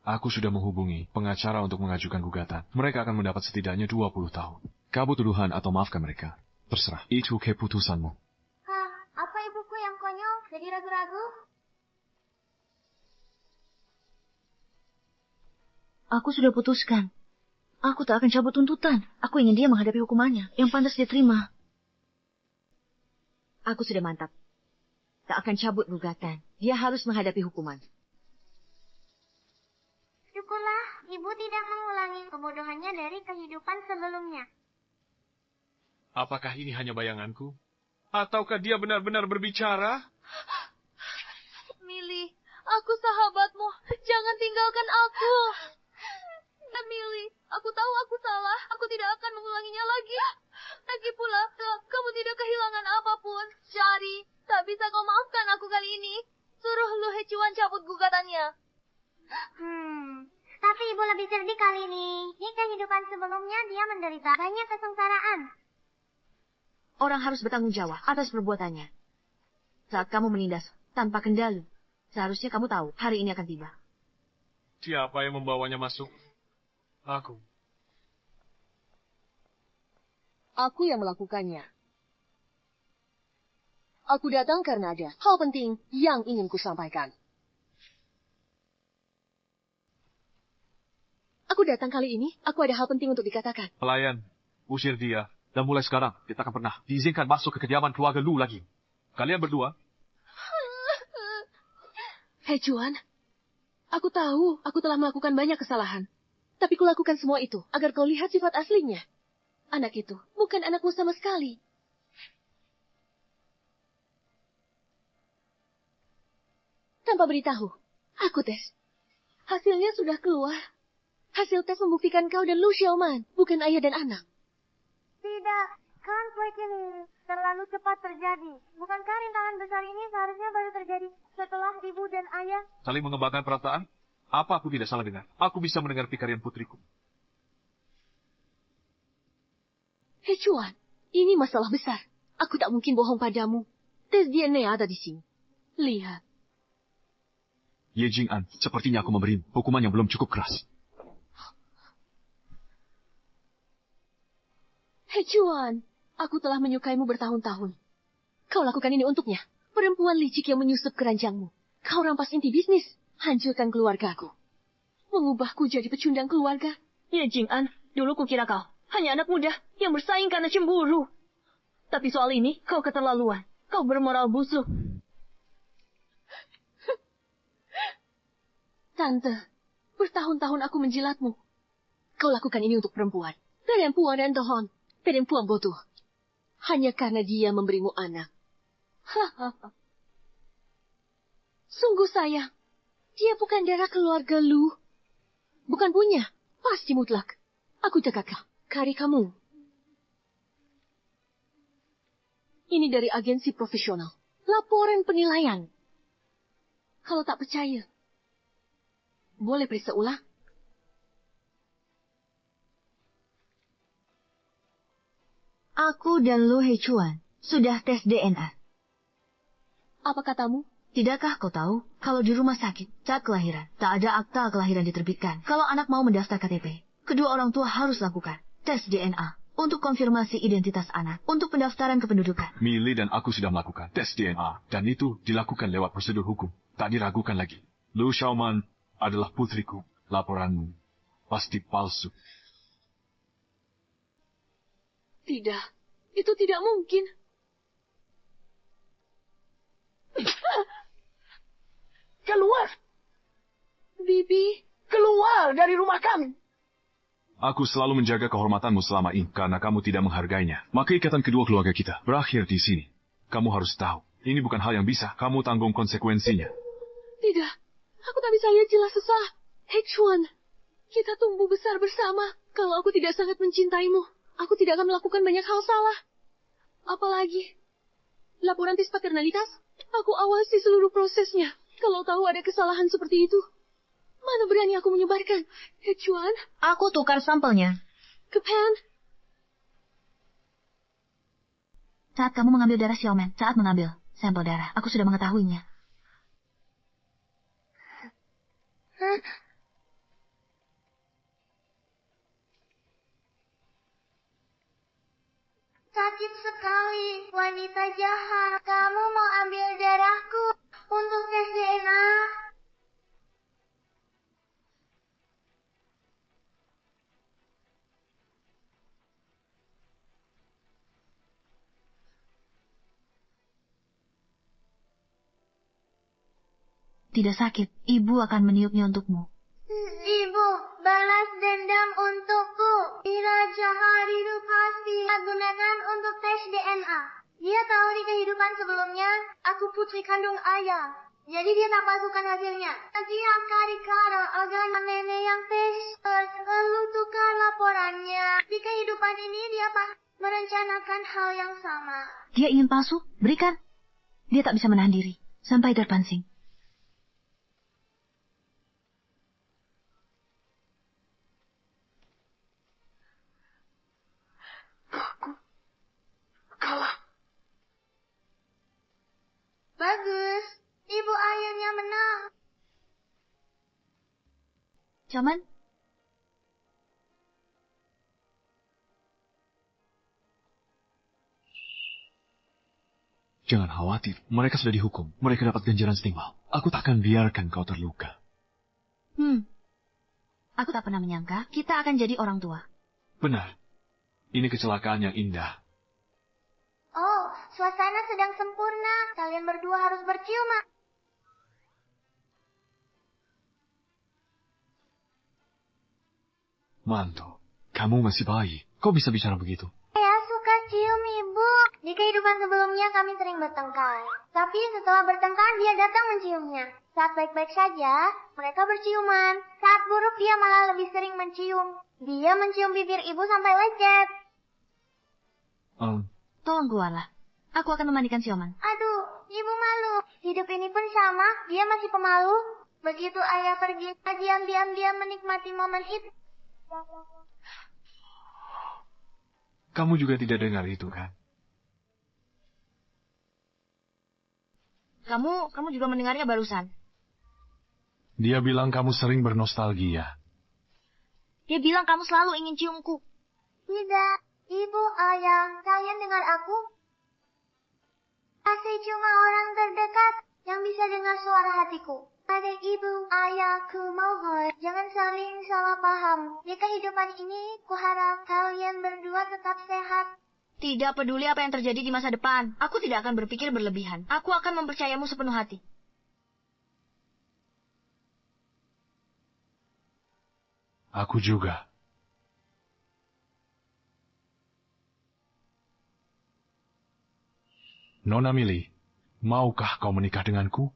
S5: Aku sudah menghubungi pengacara untuk mengajukan gugatan. Mereka akan mendapat setidaknya 20 tahun. Kabur tuduhan atau maafkan mereka. Terserah, itu keputusanmu.
S4: Apa ibuku yang konyol? Jadi ragu-ragu?
S3: Aku sudah putuskan. Aku tak akan cabut tuntutan. Aku ingin dia menghadapi hukumannya yang pantas dia terima.
S7: Aku sudah mantap. Tak akan cabut gugatan. Dia harus menghadapi hukuman.
S4: Syukurlah, ibu tidak mengulangi kebodohannya dari kehidupan sebelumnya.
S1: Apakah ini hanya bayanganku? Ataukah dia benar-benar berbicara?
S2: Milly, aku sahabatmu. Jangan tinggalkan aku. Milly, aku tahu aku salah. Aku tidak akan mengulanginya lagi. Lagi pula, kamu tidak kehilangan apapun. Syari, tak bisa kau maafkan aku kali ini. Suruh Lu Hechuan cabut gugatannya.
S4: Tapi ibu lebih cerdik kali ini. Di kehidupan sebelumnya dia menderita banyak kesengsaraan.
S8: Orang harus bertanggung jawab atas perbuatannya. Saat kamu menindas tanpa kendali, seharusnya kamu tahu hari ini akan tiba.
S1: Siapa yang membawanya masuk? Aku.
S11: Aku yang melakukannya. Aku datang karena ada hal penting yang ingin kusampaikan. Aku datang kali ini, aku ada hal penting untuk dikatakan.
S1: Pelayan, usir dia. Dan mulai sekarang, kita akan pernah diizinkan masuk ke kediaman keluarga Lu lagi. Kalian berdua.
S11: Hechuan, Aku tahu aku telah melakukan banyak kesalahan. Tapi kulakukan semua itu agar kau lihat sifat aslinya. Anak itu bukan anakmu sama sekali. Tanpa beritahu, aku tes. Hasilnya sudah keluar. Hasil tes membuktikan kau dan Lu Xiaoman bukan ayah dan anak.
S4: Tidak, konflik ini terlalu cepat terjadi. Bukankah rintangan besar ini seharusnya baru terjadi setelah ibu dan ayah?
S1: Saling mengembangkan perasaan? Apa aku tidak salah dengar? Aku bisa mendengar pikirian putriku.
S11: Hei Chuan, ini masalah besar. Aku tak mungkin bohong padamu. Tes DNA ada di sini. Lihat.
S5: Ye Jing'an, sepertinya aku memberi hukuman yang belum cukup keras.
S11: Hei Chuan, aku telah menyukaimu bertahun-tahun. Kau lakukan ini untuknya. Perempuan licik yang menyusup keranjangmu. Kau rampas inti bisnis. Hancurkan keluargaku. Mengubahku jadi pecundang keluarga.
S8: Ye Jing'an, dulu kukira kau hanya anak muda yang bersaing karena cemburu. Tapi soal ini kau keterlaluan. Kau bermoral busuk.
S11: Tante, bertahun-tahun aku menjilatmu. Kau lakukan ini untuk perempuan. Perempuan rentohon. Perempuan bodoh. Hanya karena dia memberimu anak. Hahaha. Sungguh sayang. Dia bukan darah keluarga Lu. Bukan punya. Pasti mutlak. Aku jaga kau. Kari kamu. Ini dari agensi profesional. Laporan penilaian. Kalau tak percaya, boleh periksa ulang.
S8: Aku dan Lu Heichuan sudah tes DNA.
S11: Apa katamu?
S8: Tidakkah kau tahu kalau di rumah sakit saat kelahiran tak ada akta kelahiran diterbitkan? Kalau anak mau mendaftar KTP, kedua orang tua harus lakukan tes DNA untuk konfirmasi identitas anak untuk pendaftaran kependudukan.
S5: Millie dan aku sudah melakukan tes DNA dan itu dilakukan lewat prosedur hukum. Tak diragukan lagi. Lu Xiaoman adalah putriku. Laporanmu pasti palsu.
S11: Tidak, itu tidak mungkin.
S3: Keluar!
S11: Bibi,
S3: keluar dari rumah kami!
S5: Aku selalu menjaga kehormatanmu selama ini karena kamu tidak menghargainya. Maka ikatan kedua keluarga kita berakhir di sini. Kamu harus tahu, ini bukan hal yang bisa kamu tanggung konsekuensinya.
S11: Tidak, aku tak bisa lihat jelas sesah. Hei Chuan, kita tumbuh besar bersama. Kalau aku tidak sangat mencintaimu, aku tidak akan melakukan banyak hal salah. Apalagi, laporan tes paternalitas, aku awasi seluruh prosesnya. Kalau tahu ada kesalahan seperti itu, mana berani aku menyebarkan? Hei Chuan,
S8: aku tukar sampelnya.
S11: Ke Pan.
S8: Saat kamu mengambil darah Xiaoman, saat mengambil sampel darah, aku sudah mengetahuinya.
S4: Sakit sekali, wanita jahat. Kamu mau ambil darahku untuk tes DNA?
S8: Tidak sakit, ibu akan meniupnya untukmu.
S4: Ibu, balas dendam untukku. Ira jahat itu pasti gunakan untuk tes DNA. Dia tahu di kehidupan sebelumnya, aku putri kandung ayah. Jadi dia tak masukkan hasilnya. Dia karikara agama nenek yang tes, lalu tukar laporannya. Di kehidupan ini dia merencanakan hal yang sama.
S8: Dia ingin palsu? Berikan. Dia tak bisa menahan diri sampai terpancing.
S3: Kalah.
S4: Bagus, ibu akhirnya menang.
S8: Cuman,
S5: jangan khawatir, mereka sudah dihukum. Mereka dapat ganjaran setimpal. Aku tak akan biarkan kau terluka.
S8: Aku tak pernah menyangka kita akan jadi orang tua.
S5: Benar. Ini kecelakaan yang indah.
S4: Oh, suasana sedang sempurna. Kalian berdua harus berciuman.
S5: Manto, kamu masih bayi. Kok bisa bicara begitu?
S4: Saya suka cium ibu. Di kehidupan sebelumnya kami sering bertengkar. Tapi setelah bertengkar dia datang menciumnya. Saat baik-baik saja, mereka berciuman. Saat buruk dia malah lebih sering mencium. Dia mencium bibir ibu sampai lecet.
S8: Tolong keluarlah. Aku akan memandikan Sioman.
S4: Aduh, ibu malu. Hidup ini pun sama, dia masih pemalu. Begitu ayah pergi, diam-diam dia menikmati momen itu.
S5: Kamu juga tidak dengar itu, kan?
S8: Kamu juga mendengarnya barusan.
S5: Dia bilang kamu sering bernostalgia.
S8: Dia bilang kamu selalu ingin ciumku.
S4: Tidak, ibu, ayah, kalian dengar aku? Saya cuma orang terdekat yang bisa dengar suara hatiku. Pada ibu, ayahku mohon, jangan saling salah paham. Di kehidupan ini, kuharap kalian berdua tetap sehat.
S8: Tidak peduli apa yang terjadi di masa depan. Aku tidak akan berpikir berlebihan. Aku akan mempercayamu sepenuh hati.
S5: Aku juga. Nona Millie, maukah kau menikah denganku?